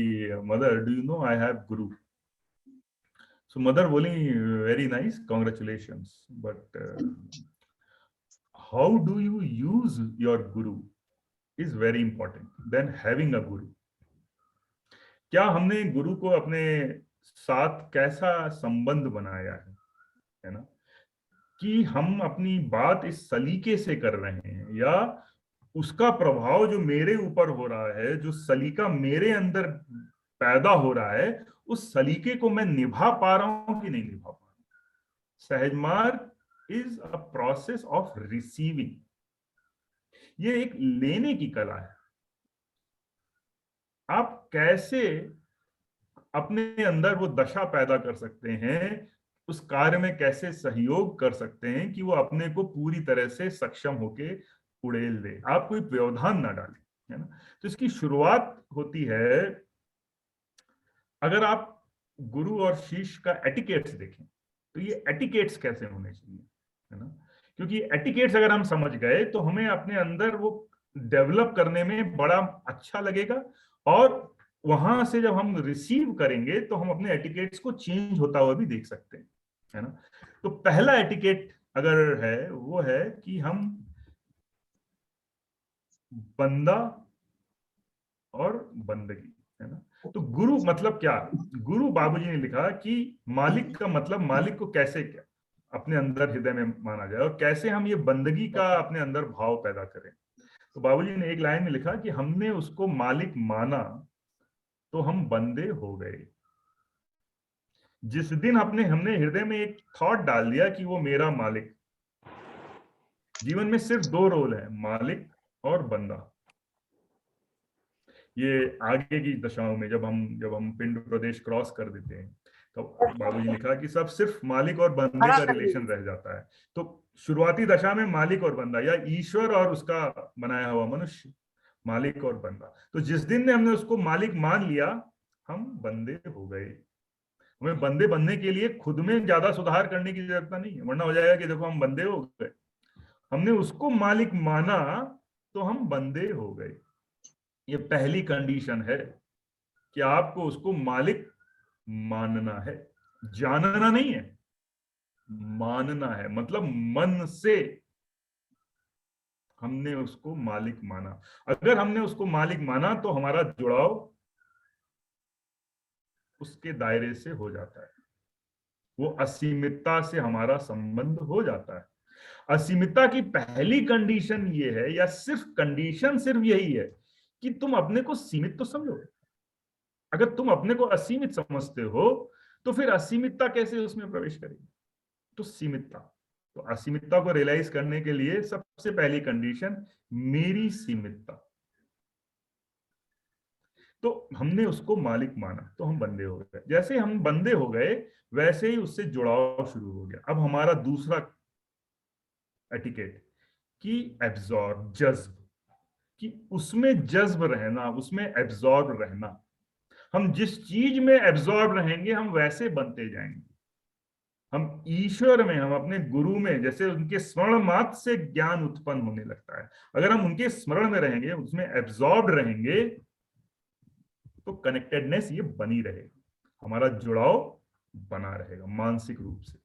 mother, do you know I have guru. So mother बोली, very nice, congratulations, but how do you use your guru is very important then having a guru. क्या हमने गुरु को अपने साथ कैसा संबंध बनाया है ना, कि हम अपनी बात इस सलीके से कर रहे हैं, या उसका प्रभाव जो मेरे ऊपर हो रहा है, जो सलीका मेरे अंदर पैदा हो रहा है, उस सलीके को मैं निभा पा रहा हूं कि नहीं निभा पा रहा हूं। सहज मार्ग is a process of receiving. ये एक लेने की कला है। आप कैसे अपने अंदर वो दशा पैदा कर सकते हैं, उस कार्य में कैसे सहयोग कर सकते हैं कि वो अपने को पूरी तरह से सक्षम होके उड़ेल दे, आप कोई व्यवधान ना डालें, है ना। तो इसकी शुरुआत होती है, अगर आप गुरु और शिष्य का एटिकेट्स देखें, तो ये एटिकेट्स कैसे होने चाहिए, है ना। क्योंकि एटिकेट्स अगर हम समझ गए तो हमें अपने अंदर वो डेवलप करने में बड़ा अच्छा लगेगा, और वहां से जब हम रिसीव करेंगे तो हम अपने एटिकेट्स को चेंज होता हुआ भी देख सकते हैं, है ना। तो पहला एटिकेट अगर है, वो है कि हम बंदा और बंदगी, है ना। तो गुरु मतलब क्या, गुरु बाबूजी ने लिखा कि मालिक का मतलब, मालिक को कैसे क्या अपने अंदर हृदय में माना जाए, और कैसे हम ये बंदगी का अपने अंदर भाव पैदा करें। तो बाबूजी ने एक लाइन में लिखा कि हमने उसको मालिक माना तो हम बंदे हो गए। जिस दिन अपने हमने हृदय में एक थॉट डाल दिया कि वो मेरा मालिक, जीवन में सिर्फ दो रोल है, मालिक और बंदा। ये आगे की दशाओं में जब हम पिंड प्रदेश क्रॉस कर देते हैं, तो बाबूजी ने लिखा कि सब सिर्फ मालिक और बंदे का रिलेशन रह जाता है। तो शुरुआती दशा में मालिक और बंदा, या ईश्वर और उसका बनाया हुआ मनुष्य, मालिक और बंदा। तो जिस दिन ने हमने उसको मालिक मान लिया, हम बंदे हो गए। हमें बंदे बनने के लिए खुद में ज्यादा सुधार करने की जरूरत नहीं है, वरना हो जाएगा कि देखो हम बंदे हो गए। हमने उसको मालिक माना तो हम बंदे हो गए। ये पहली कंडीशन है कि आपको उसको मालिक मानना है, जानना नहीं है, मानना है। मतलब मन से हमने उसको मालिक माना। अगर हमने उसको मालिक माना तो हमारा जुड़ाव उसके दायरे से हो जाता है, वो असीमितता से हमारा संबंध हो जाता है। असीमितता की पहली कंडीशन ये है, या सिर्फ कंडीशन सिर्फ यही है, कि तुम अपने को सीमित तो समझो। अगर तुम अपने को असीमित समझते हो तो फिर असीमितता कैसे उसमें प्रवेश करेगी। तो सीमितता, तो असीमितता को रियलाइज करने के लिए सबसे पहली कंडीशन मेरी सीमितता। तो हमने उसको मालिक माना तो हम बंदे हो गए। जैसे हम बंदे हो गए वैसे ही उससे जुड़ाव शुरू हो गया। अब हमारा दूसरा एटिकेट कि एब्जॉर्ब, जज्ब, कि उसमें जज्ब रहना, उसमें एब्जॉर्ब रहना। हम जिस चीज में एब्जॉर्ब रहेंगे हम वैसे बनते जाएंगे। हम ईश्वर में, हम अपने गुरु में, जैसे उनके स्मरण मात्र से ज्ञान उत्पन्न होने लगता है। अगर हम उनके स्मरण में रहेंगे, उसमें एब्जॉर्ब रहेंगे, तो कनेक्टेडनेस ये बनी रहेगी, हमारा जुड़ाव बना रहेगा मानसिक रूप से।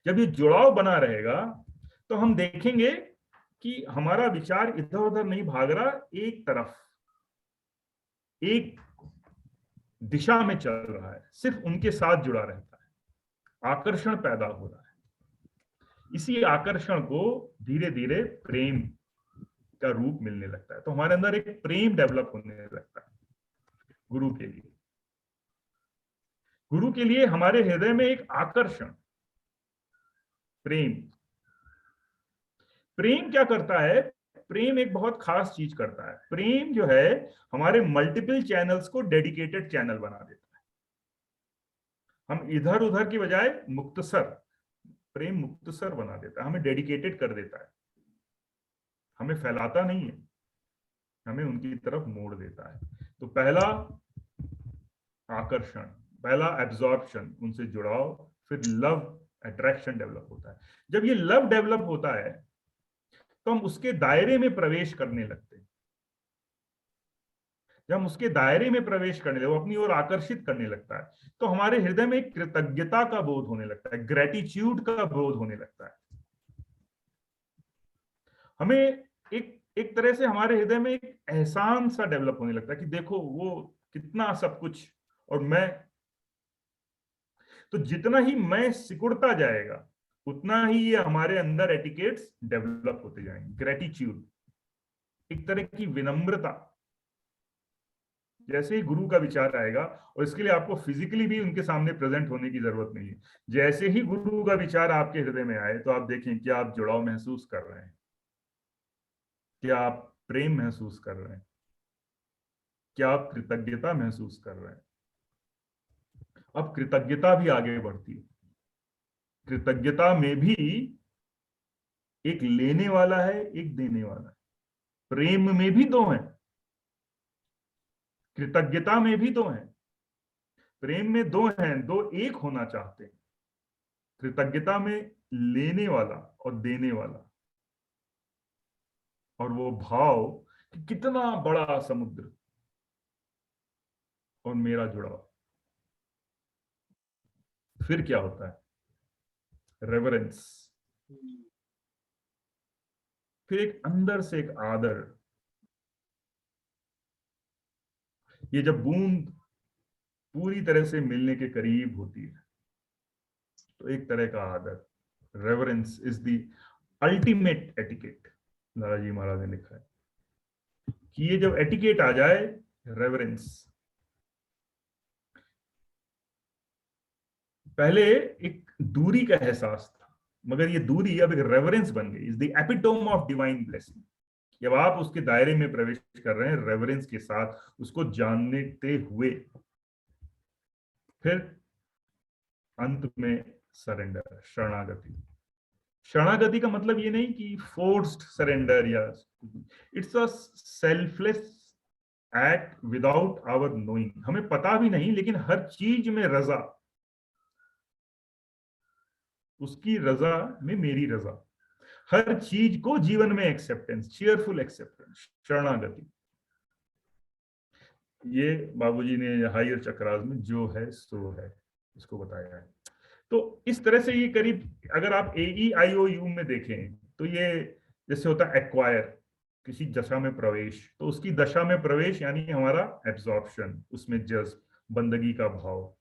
जब ये जुड़ाव बना रहेगा तो हम देखेंगे कि हमारा विचार इधर उधर नहीं भाग रहा, एक तरफ, एक दिशा में चल रहा है, सिर्फ उनके साथ जुड़ा रहता है। आकर्षण पैदा हो रहा है। इसी आकर्षण को धीरे धीरे प्रेम का रूप मिलने लगता है। तो हमारे अंदर एक प्रेम डेवलप होने लगता है गुरु के लिए। गुरु के लिए हमारे हृदय में एक आकर्षण, प्रेम। प्रेम क्या करता है प्रेम एक बहुत खास चीज करता है। प्रेम जो है हमारे मल्टीपल चैनल्स को डेडिकेटेड चैनल बना देता है। हम इधर उधर की बजाय मुक्तसर, प्रेम मुक्तसर बना देता है, हमें डेडिकेटेड कर देता है, हमें फैलाता नहीं है, हमें उनकी तरफ मोड़ देता है। तो पहला आकर्षण, पहला एब्जॉर्प्शन, उनसे जुड़ाव, फिर लव, अट्रैक्शन डेवलप होता है। जब ये लव डेवलप होता है तो हम उसके दायरे में प्रवेश करने लगते हैं। जब हम उसके दायरे में प्रवेश करने लगते, वो अपनी ओर आकर्षित करने लगता है, तो हमारे हृदय में एक कृतज्ञता का बोध होने लगता है, ग्रेटिट्यूड का बोध होने लगता है। हमें एक एक तरह से हमारे हृदय में एक एहसान सा डेवलप होने लगता है कि देखो वो कितना सब कुछ, और मैं, तो जितना ही मैं सिकुड़ता जाएगा उतना ही ये हमारे अंदर एटिकेट्स डेवलप होते जाएंगे। ग्रेटिट्यूड, एक तरह की विनम्रता। जैसे ही गुरु का विचार आएगा, और इसके लिए आपको फिजिकली भी उनके सामने प्रेजेंट होने की जरूरत नहीं है, जैसे ही गुरु का विचार आपके हृदय में आए तो आप देखें क्या आप जुड़ाव महसूस कर रहे हैं, क्या आप प्रेम महसूस कर रहे हैं, क्या आप कृतज्ञता महसूस कर रहे हैं। अब कृतज्ञता भी आगे बढ़ती है। कृतज्ञता में भी एक लेने वाला है, एक देने वाला है। प्रेम में भी दो हैं, कृतज्ञता में भी दो हैं। प्रेम में दो हैं, दो एक होना चाहते हैं। कृतज्ञता में लेने वाला और देने वाला, और वो भाव कि कितना बड़ा समुद्र और मेरा जुड़ाव। फिर क्या होता है? रेवरेंस, फिर एक अंदर से एक आदर। ये जब बूंद पूरी तरह से मिलने के करीब होती है तो एक तरह का आदर, reverence is the ultimate etiquette. दादाजी महाराज ने लिखा है कि ये जब एटिकेट आ जाए, रेवरेंस, पहले एक दूरी का एहसास था, मगर ये दूरी अब एक रेवरेंस बन गई। Is the epitome of divine blessing. जब आप उसके दायरे में प्रवेश कर रहे हैं रेवरेंस के साथ, उसको जानते हुए, फिर अंत में सरेंडर, शरणागति। शरणागति का मतलब ये नहीं कि फोर्स्ड सरेंडर, या it's a selfless act without our knowing. हमें पता भी नहीं, लेकिन हर चीज में रजा, उसकी रजा में मेरी रजा, हर चीज को जीवन में एक्सेप्टेंस, चीयरफुल एक्सेप्टेंस, शरणागति। ये बाबूजी ने हायर चक्रास में जो है सो है इसको बताया है। तो इस तरह से ये करीब, अगर आप AEIOU में देखें तो ये जैसे होता है एक्वायर, किसी दशा में प्रवेश, तो उसकी दशा में प्रवेश यानी हमारा एब्जॉर्प्शन, उसमें जज्ब, बंदगी का भाव।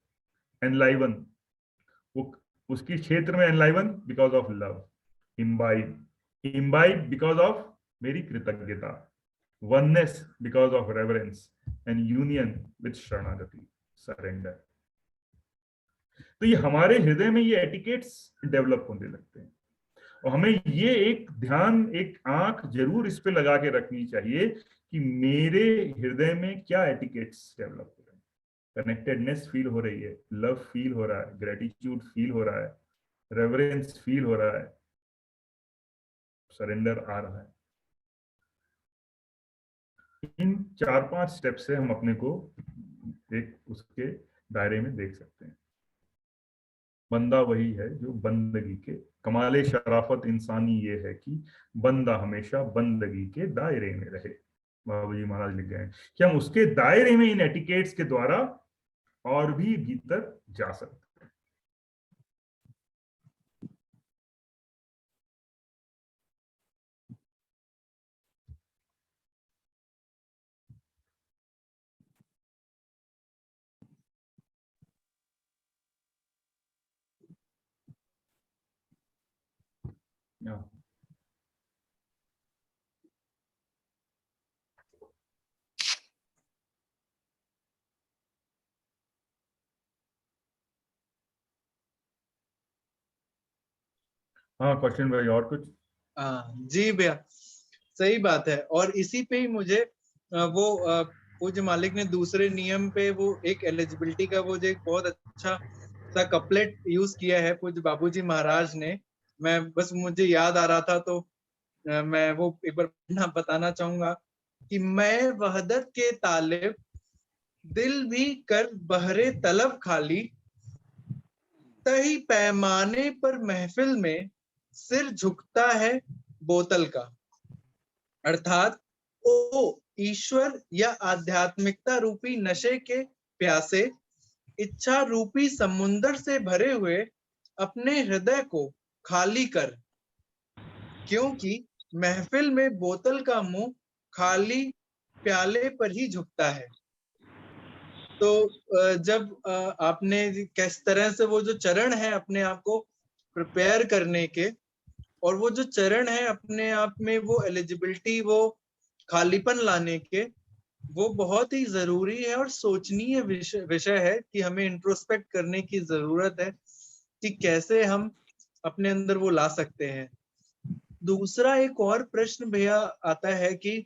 एनलाइवन, वो उसकी क्षेत्र में enliven because of love. Imbibe, imbibe because of मेरी कृतज्ञता। Oneness because of reverence, and union with sharanagati, surrender. तो ये हमारे हृदय में ये एटिकेट्स डेवलप होने लगते हैं, और हमें ये एक ध्यान, एक आंख जरूर इस पे लगा के रखनी चाहिए कि मेरे हृदय में क्या एटिकेट्स डेवलप हो रहे हैं। कनेक्टेडनेस फील हो रही है, लव फील हो रहा है, ग्रेटिट्यूड फील हो रहा है, रेवरेंस फील हो रहा है, सरेंडर आ रहा है। इन 4-5 स्टेप से हम अपने को एक उसके दायरे में देख सकते हैं। बंदा वही है जो बंदगी के, कमाले शराफत इंसानी ये है कि बंदा हमेशा बंदगी के दायरे में रहे। बाबूजी महाराज लिख गए हैं कि हम उसके दायरे में इन एटिकेट्स के द्वारा और भी भीतर जा सकते हैं। हाँ क्वेश्चन भाई, और कुछ? जी भैया, सही बात है। और इसी पे ही मुझे वो पूज्य मालिक ने दूसरे नियम पे वो एक एलिजिबिलिटी का वो जो एक बहुत अच्छा सा कपलेट यूज किया है पूज्य बाबूजी महाराज ने। मैं बस मुझे याद आ रहा था तो मैं वो एक बार बताना चाहूंगा कि मैं वहदत के तालिब दिल भी कर बहरे तलब खाली, तही पैमाने पर महफिल में सिर झुकता है बोतल का। अर्थात ओ ईश्वर या आध्यात्मिकता रूपी नशे के प्यासे इच्छा रूपी समुंदर से भरे हुए अपने हृदय को खाली कर, क्योंकि महफिल में बोतल का मुंह खाली प्याले पर ही झुकता है। तो जब आपने किस तरह से वो जो चरण है अपने आप को प्रिपेयर करने के, और वो जो चरण है अपने आप में वो एलिजिबिलिटी, वो खालीपन लाने के, वो बहुत ही जरूरी है और सोचनीय विषय है कि हमें इंट्रोस्पेक्ट करने की जरूरत है कि कैसे हम अपने अंदर वो ला सकते हैं। दूसरा एक और प्रश्न भैया आता है कि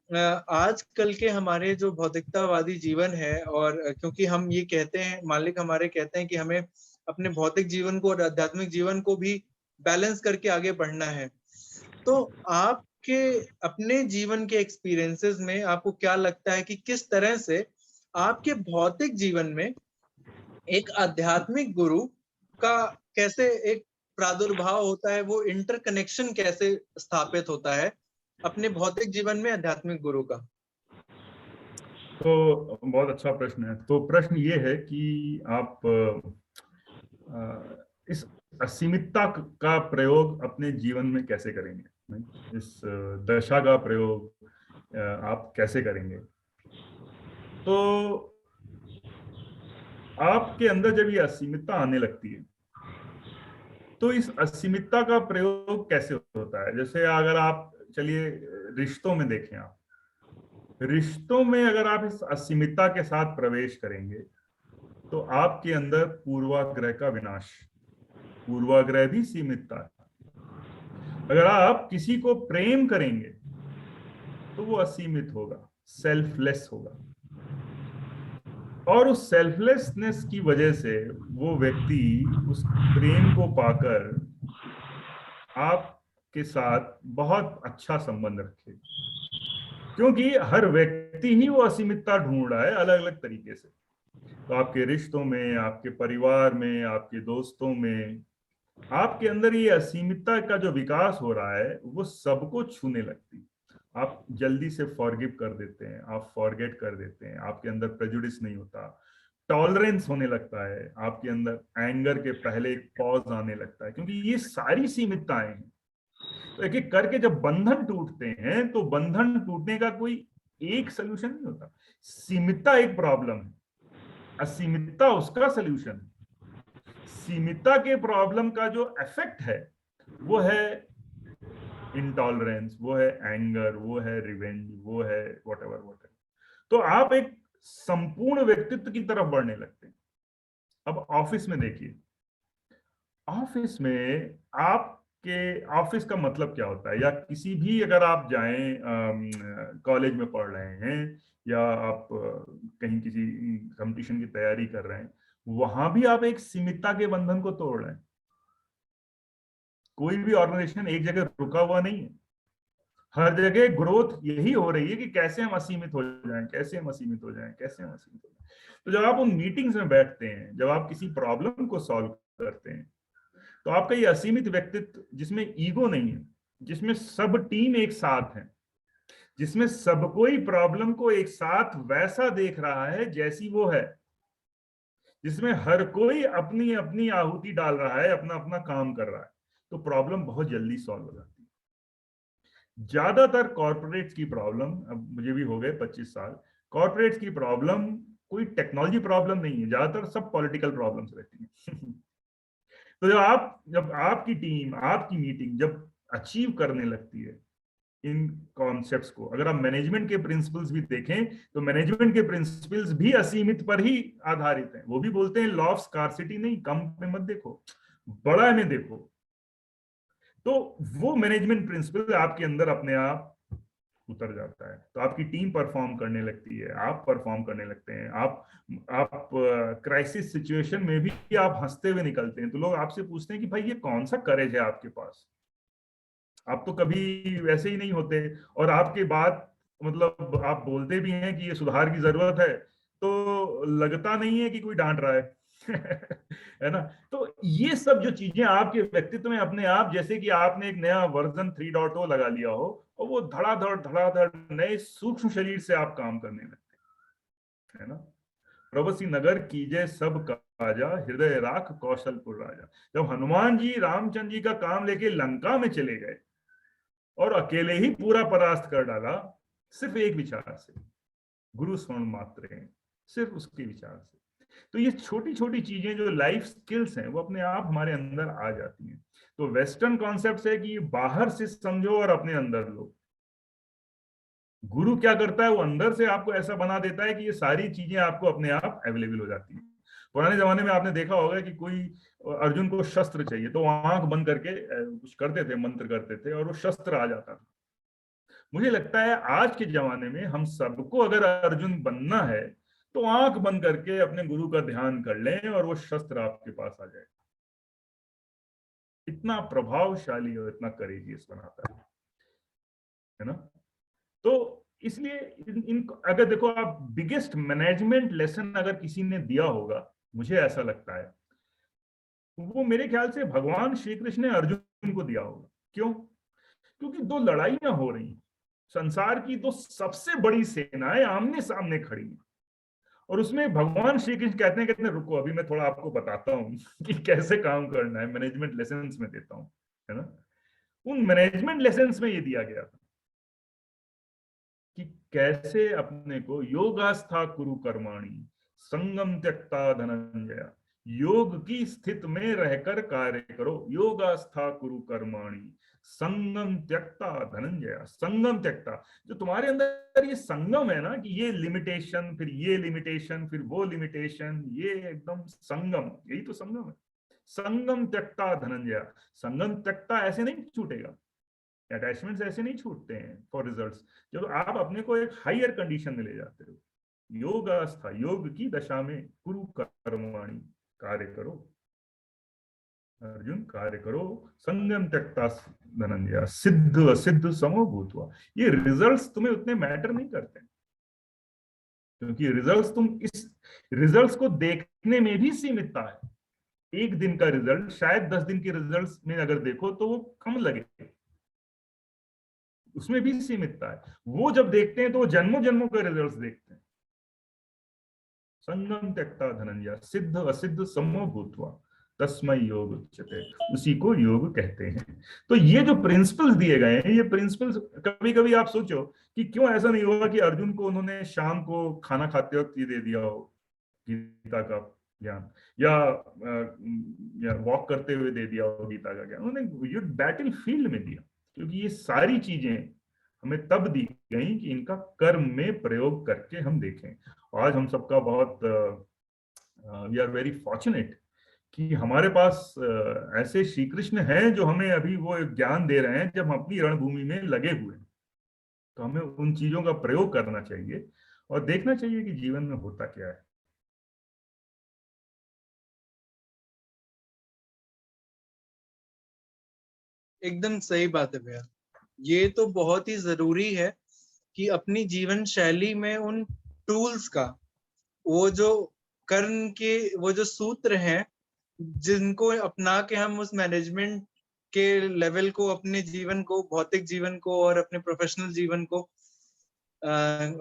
आजकल के हमारे जो भौतिकतावादी जीवन है, और क्योंकि हम ये कहते हैं, मालिक हमारे कहते हैं कि हमें अपने भौतिक जीवन को और आध्यात्मिक जीवन को भी बैलेंस करके आगे बढ़ना है, तो आपके अपने जीवन के एक्सपीरियंसेस में आपको क्या लगता है कि किस तरह से आपके भौतिक जीवन में एक आध्यात्मिक गुरु का कैसे एक प्रादुर्भाव होता है, वो इंटरकनेक्शन कैसे स्थापित होता है अपने भौतिक जीवन में आध्यात्मिक गुरु का? तो बहुत अच्छा प्रश्न है। तो प्रश्न ये है कि आप इस असीमितता का प्रयोग अपने जीवन में कैसे करेंगे, इस दशा का प्रयोग आप कैसे करेंगे। तो आपके अंदर जब ये असीमितता आने लगती है तो इस असीमितता का प्रयोग कैसे होता है। जैसे अगर आप चलिए रिश्तों में देखें, आप रिश्तों में अगर आप इस असीमितता के साथ प्रवेश करेंगे तो आपके अंदर पूर्वाग्रह का विनाश, पूर्वाग्रह भी सीमितता है। अगर आप किसी को प्रेम करेंगे तो वो असीमित होगा, सेल्फलेस होगा, और उस सेल्फलेसनेस की वजह से वो व्यक्ति उस प्रेम को पाकर आपके साथ बहुत अच्छा संबंध रखे, क्योंकि हर व्यक्ति ही वो असीमितता ढूंढ रहा है अलग अलग तरीके से। तो आपके रिश्तों में, आपके परिवार में, आपके दोस्तों में, आपके अंदर ये असीमितता का जो विकास हो रहा है वो सबको छूने लगती है। आप जल्दी से फॉरगिव कर देते हैं, आप फॉरगेट कर देते हैं, आपके अंदर प्रेजुडिस नहीं होता, टॉलरेंस होने लगता है, आपके अंदर एंगर के पहले एक पॉज आने लगता है, क्योंकि ये सारी सीमितताएं हैं। तो एक एक करके जब बंधन टूटते हैं तो बंधन टूटने का कोई एक सोल्यूशन नहीं होता। सीमितता एक प्रॉब्लम है, असीमितता उसका सोल्यूशन है। सीमितता के प्रॉब्लम का जो इफेक्ट है वो है इंटॉलरेंस, वो है एंगर, वो है रिवेंज, वो है व्हाटएवर। तो आप एक संपूर्ण व्यक्तित्व की तरफ बढ़ने लगते हैं। अब ऑफिस में देखिए, ऑफिस में आपके ऑफिस का मतलब क्या होता है, या किसी भी अगर आप जाएं कॉलेज में पढ़ रहे हैं या आप कहीं किसी कंपटीशन की तैयारी कर रहे हैं, वहां भी आप एक सीमितता के बंधन को तोड़ रहे हैं। कोई भी ऑर्गेनाइजेशन एक जगह रुका हुआ नहीं है, हर जगह ग्रोथ यही हो रही है कि कैसे हम असीमित हो जाएं, कैसे हम असीमित हो जाएं, कैसे हम असीमित हो जाएं। तो जब आप उन मीटिंग्स में बैठते हैं, जब आप किसी प्रॉब्लम को सॉल्व करते हैं, तो आपका ये असीमित व्यक्तित्व जिसमें ईगो नहीं है, जिसमें सब टीम एक साथ है, जिसमें सब कोई प्रॉब्लम को एक साथ वैसा देख रहा है जैसी वो है, जिसमें हर कोई अपनी अपनी आहुति डाल रहा है, अपना अपना काम कर रहा है, तो प्रॉब्लम बहुत जल्दी सॉल्व हो जाती है। ज्यादातर कॉर्पोरेट्स की प्रॉब्लम, अब मुझे भी हो गए 25 साल, कॉर्पोरेट्स की प्रॉब्लम कोई टेक्नोलॉजी प्रॉब्लम नहीं है, ज्यादातर सब पॉलिटिकल प्रॉब्लम्स रहती हैं। तो जब आपकी टीम, आपकी मीटिंग जब अचीव करने लगती है इन कॉन्सेप्ट्स को, अगर आप मैनेजमेंट के प्रिंसिपल्स भी देखें तो मैनेजमेंट के प्रिंसिपल्स भी असीमित पर ही आधारित हैं। वो भी बोलते हैं लॉ ऑफ स्कार्सिटी नहीं, कम में मत देखो, बड़ा में देखो। तो वो मैनेजमेंट प्रिंसिपल आपके अंदर अपने आप उतर जाता है, तो आपकी टीम परफॉर्म करने लगती है, आप परफॉर्म करने लगते हैं, आप क्राइसिस सिचुएशन में भी आप हंसते हुए निकलते हैं। तो लोग आपसे पूछते हैं कि भाई ये कौन सा करेज है आपके पास, आप तो कभी वैसे ही नहीं होते, और आपके बाद मतलब आप बोलते भी हैं कि ये सुधार की जरूरत है, तो लगता नहीं है कि कोई डांट रहा है है ना। तो ये सब जो चीजें आपके व्यक्तित्व में अपने आप, जैसे कि आपने एक नया वर्जन 3.0 लगा लिया हो और वो धड़ाधड़ नए सूक्ष्म शरीर से आप काम करने लगते, है ना। प्रवसी नगर कीजे सब काजा, हृदय राख कौशलपुर राजा। जब हनुमान जी रामचंद्र जी का काम लेके लंका में चले गए और अकेले ही पूरा परास्त कर डाला, सिर्फ एक विचार से, गुरु स्वर्ण मात्र, सिर्फ उसके विचार से। तो ये छोटी छोटी चीजें जो लाइफ स्किल्स हैं वो अपने आप हमारे अंदर आ जाती हैं। तो वेस्टर्न कॉन्सेप्ट है कि बाहर से समझो और अपने अंदर लो। गुरु क्या करता है, वो अंदर से आपको ऐसा बना देता है कि ये सारी चीजें आपको अपने आप अवेलेबल हो जाती हैं। पुराने जमाने में आपने देखा होगा कि कोई अर्जुन को शस्त्र चाहिए तो आंख बंद करके कुछ करते थे, मंत्र करते थे, और वो शस्त्र आ जाता था। मुझे लगता है आज के जमाने में हम सबको अगर अर्जुन बनना है तो आंख बंद करके अपने गुरु का ध्यान कर लें और वो शस्त्र आपके पास आ जाए। इतना प्रभावशाली और इतना करेजियस बनाता है ना। तो इसलिए अगर देखो आप, बिगेस्ट मैनेजमेंट लेसन अगर किसी ने दिया होगा, मुझे ऐसा लगता है वो मेरे ख्याल से भगवान श्री कृष्ण ने अर्जुन को दिया होगा। क्यों? क्योंकि दो लड़ाइयां हो रही हैं, संसार की दो सबसे बड़ी सेनाएं आमने सामने खड़ी हैं, और उसमें भगवान श्री कृष्ण कहते हैं रुको अभी मैं थोड़ा आपको बताता हूँ कि कैसे काम करना है, मैनेजमेंट लेसन्स में देता हूँ, है ना। उन मैनेजमेंट लेसन्स में ये दिया गया था कि कैसे अपने को योगास्था कुरु कर्माणि संगम त्यक्ता धनंजय, योग की स्थिति में रहकर कार्य करो, योगास्था कुरु कर्माणि संगम त्यक्ता धनंजय। संगम त्यक्ता, जो तुम्हारे अंदर ये संगम है ना, कि ये लिमिटेशन फिर ये लिमिटेशन फिर वो लिमिटेशन, ये एकदम संगम, यही तो संगम है। संगम त्यक्ता धनंजय, संगम त्यक्ता ऐसे नहीं छूटेगा, अटैचमेंट्स ऐसे नहीं छूटते हैं फॉर रिजल्ट्स, जब आप अपने को एक हायर कंडीशन में ले जाते हो। योग आस्था, योग की दशा में कुरु कर्माणि, कार्य करो अर्जुन, कार्य करो, संगम त्यक्ता धनंजय, सिद्ध असिद्ध समो भूत्वा। ये रिजल्ट्स तुम्हें उतने मैटर नहीं करते, क्योंकि रिजल्ट्स, तुम इस रिजल्ट्स को देखने में भी सीमितता है। एक दिन का रिजल्ट शायद 10 दिन के रिजल्ट्स में अगर देखो तो वो कम लगे, उसमें भी सीमितता है। वो जब देखते हैं तो वो जन्मों जन्मों के रिजल्ट्स देखते हैं। संगम त्यक्ता धनंजय, सिद्ध असिद्ध समो भूत्वा तस्मै योग उच्यते, उसी को योग कहते हैं। तो ये जो प्रिंसिपल्स दिए गए हैं, ये प्रिंसिपल्स, कभी कभी आप सोचो कि क्यों ऐसा नहीं होगा कि अर्जुन को उन्होंने शाम को खाना खाते वक्त ये दे दिया हो गीता का ज्ञान, या वॉक करते हुए दे दिया हो गीता का ज्ञान। उन्होंने ये बैटल फील्ड में दिया, क्योंकि ये सारी चीजें हमें तब दी गई कि इनका कर्म में प्रयोग करके हम देखें। आज हम सबका बहुत वी आर वेरी फॉर्चुनेट कि हमारे पास ऐसे श्री कृष्ण हैं जो हमें अभी वो ज्ञान दे रहे हैं जब हम अपनी रणभूमि में लगे हुए हैं। तो हमें उन चीजों का प्रयोग करना चाहिए और देखना चाहिए कि जीवन में होता क्या है। एकदम सही बात है भैया। ये तो बहुत ही जरूरी है कि अपनी जीवन शैली में उन टूल्स का, वो जो कर्म के वो जो सूत्र हैं, जिनको अपना के हम उस मैनेजमेंट के लेवल को, अपने जीवन को, भौतिक जीवन को और अपने प्रोफेशनल जीवन को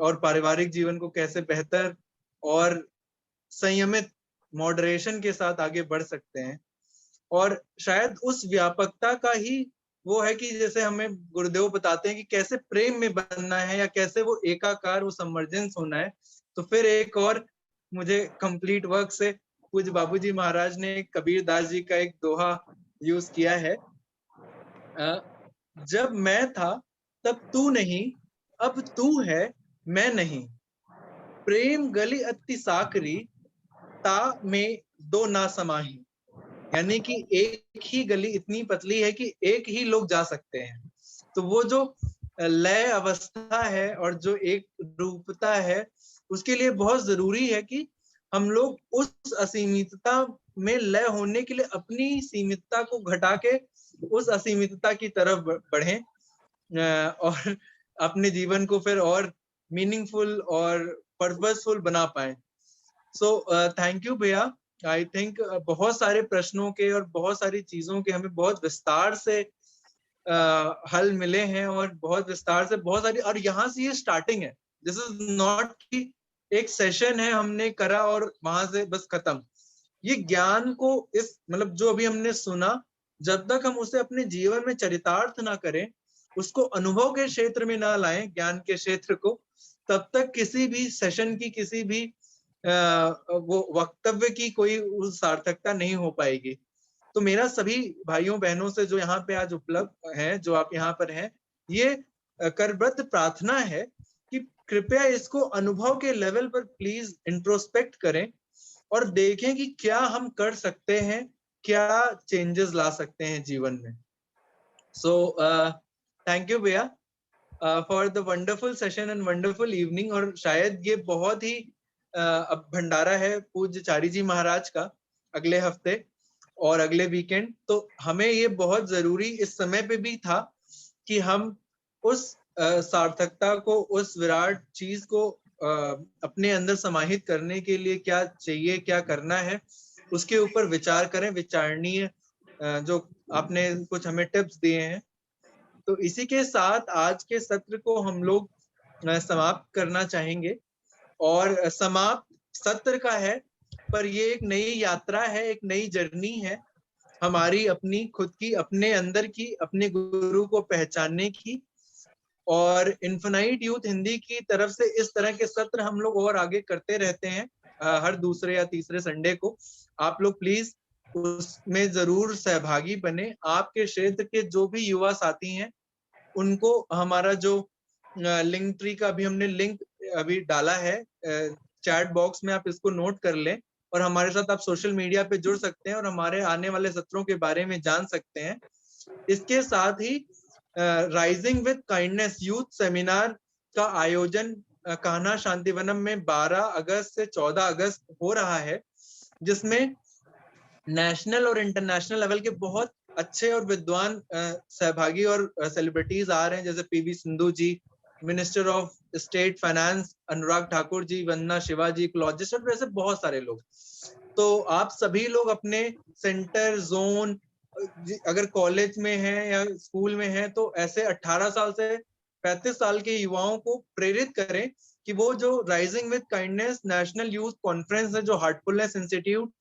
और पारिवारिक जीवन को कैसे बेहतर और संयमित मॉडरेशन के साथ आगे बढ़ सकते हैं। और शायद उस व्यापकता का ही वो है कि जैसे हमें गुरुदेव बताते हैं कि कैसे प्रेम में बनना है या कैसे वो एकाकार, वो समर्जेंस होना है। तो फिर एक और मुझे कंप्लीट वर्क से पूज्य बाबूजी महाराज ने कबीर दास जी का एक दोहा यूज किया है, जब मैं था तब तू नहीं, अब तू है मैं नहीं, प्रेम गली अति साकरी, ता में दो ना समाही। यानी कि एक ही गली इतनी पतली है कि एक ही लोग जा सकते हैं। तो वो जो लय अवस्था है और जो एक रूपता है, उसके लिए बहुत जरूरी है कि हम लोग उस असीमितता में लय होने के लिए अपनी सीमितता को घटा के उस असीमितता की तरफ बढ़ें और अपने जीवन को फिर और मीनिंगफुल और पर्पसफुल बना पाए। सो थैंक यू भैया। आई थिंक बहुत सारे प्रश्नों के और बहुत सारी चीजों के हमें बहुत विस्तार से हल मिले हैं और बहुत विस्तार से बहुत सारी, और यहाँ से ये स्टार्टिंग है। दिस इज नॉट कि एक सेशन है हमने करा और वहां से बस खत्म। ये ज्ञान को इस मतलब जो अभी हमने सुना, जब तक हम उसे अपने जीवन में चरितार्थ ना करें, उसको अनुभव के क्षेत्र में ना लाएं, ज्ञान के क्षेत्र को, तब तक किसी भी सेशन की किसी भी वो वक्तव्य की कोई सार्थकता नहीं हो पाएगी। तो मेरा सभी भाइयों बहनों से जो यहाँ पे आज उपलब्ध हैं, जो आप यहाँ पर हैं, ये करबद्ध प्रार्थना है कि कृपया इसको अनुभव के लेवल पर प्लीज इंट्रोस्पेक्ट करें और देखें कि क्या हम कर सकते हैं, क्या चेंजेस ला सकते हैं जीवन में। सो थैंक यू भैया for the wonderful session and wonderful evening. और शायद ये बहुत ही अब भंडारा है पूज्य चारी जी महाराज का अगले हफ्ते और अगले वीकेंड, तो हमें ये बहुत जरूरी इस समय पे भी था कि हम उस सार्थकता को, उस विराट चीज को अपने अंदर समाहित करने के लिए क्या चाहिए, क्या करना है, उसके ऊपर विचार करें, विचारणीय जो आपने कुछ हमें टिप्स दिए हैं। तो इसी के साथ आज के सत्र को हम लोग समाप्त करना चाहेंगे। और समाप्त सत्र का है, पर ये एक नई यात्रा है, एक नई जर्नी है हमारी अपनी खुद की, अपने अंदर की, अपने गुरु को पहचानने की। और इन्फिनाइट यूथ हिंदी की तरफ से इस तरह के सत्र हम लोग और आगे करते रहते हैं हर दूसरे या तीसरे संडे को। आप लोग प्लीज उसमें जरूर सहभागी बने। आपके क्षेत्र के जो भी युवा साथी हैं, उनको हमारा जो लिंक ट्री का अभी हमने लिंक अभी डाला है चैट बॉक्स में, आप इसको नोट कर लें और हमारे साथ आप सोशल मीडिया पे जुड़ सकते हैं और हमारे आने वाले सत्रों के बारे में जान सकते हैं। इसके साथ ही rising with kindness youth seminar का आयोजन कान्हा शांतिवनम में 12 अगस्त से 14 अगस्त हो रहा है, जिसमें नेशनल और इंटरनेशनल लेवल के बहुत अच्छे और विद्वान सहभागी और सेलिब्रिटीज आ रहे हैं, जैसे PV Sindhu ji, minister of state finance Anurag Thakur ji, Vandana Shivaji, ecologist, और वैसे बहुत सारे लोग। तो आप सभी लोग अपने सेंटर जोन, अगर कॉलेज में हैं या स्कूल में हैं, तो ऐसे 18 साल से 35 साल के युवाओं को प्रेरित करें कि वो जो rising with kindness national youth conference है, जो हार्टफुलनेस इंस्टीट्यूट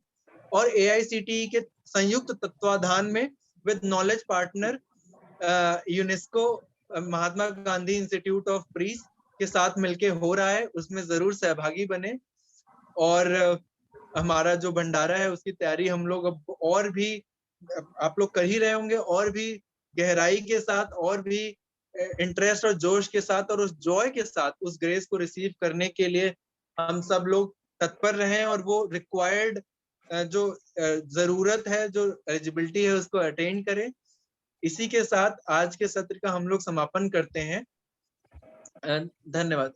और AICTE के संयुक्त तत्वाधान में with knowledge partner UNESCO Mahatma Gandhi institute of peace के साथ मिलके हो रहा है, उसमें जरूर सहभागी बने। और हमारा जो भंडारा है उसकी तैयारी हम लोग अब और भी, आप लोग कर ही रहे होंगे, और भी गहराई के साथ, और भी इंटरेस्ट और जोश के साथ और उस जॉय के साथ उस ग्रेस को रिसीव करने के लिए हम सब लोग तत्पर रहें और वो रिक्वायर्ड जो जरूरत है, जो एलिजिबिलिटी है, उसको अटेंड करें। इसी के साथ आज के सत्र का हम लोग समापन करते हैं। धन्यवाद।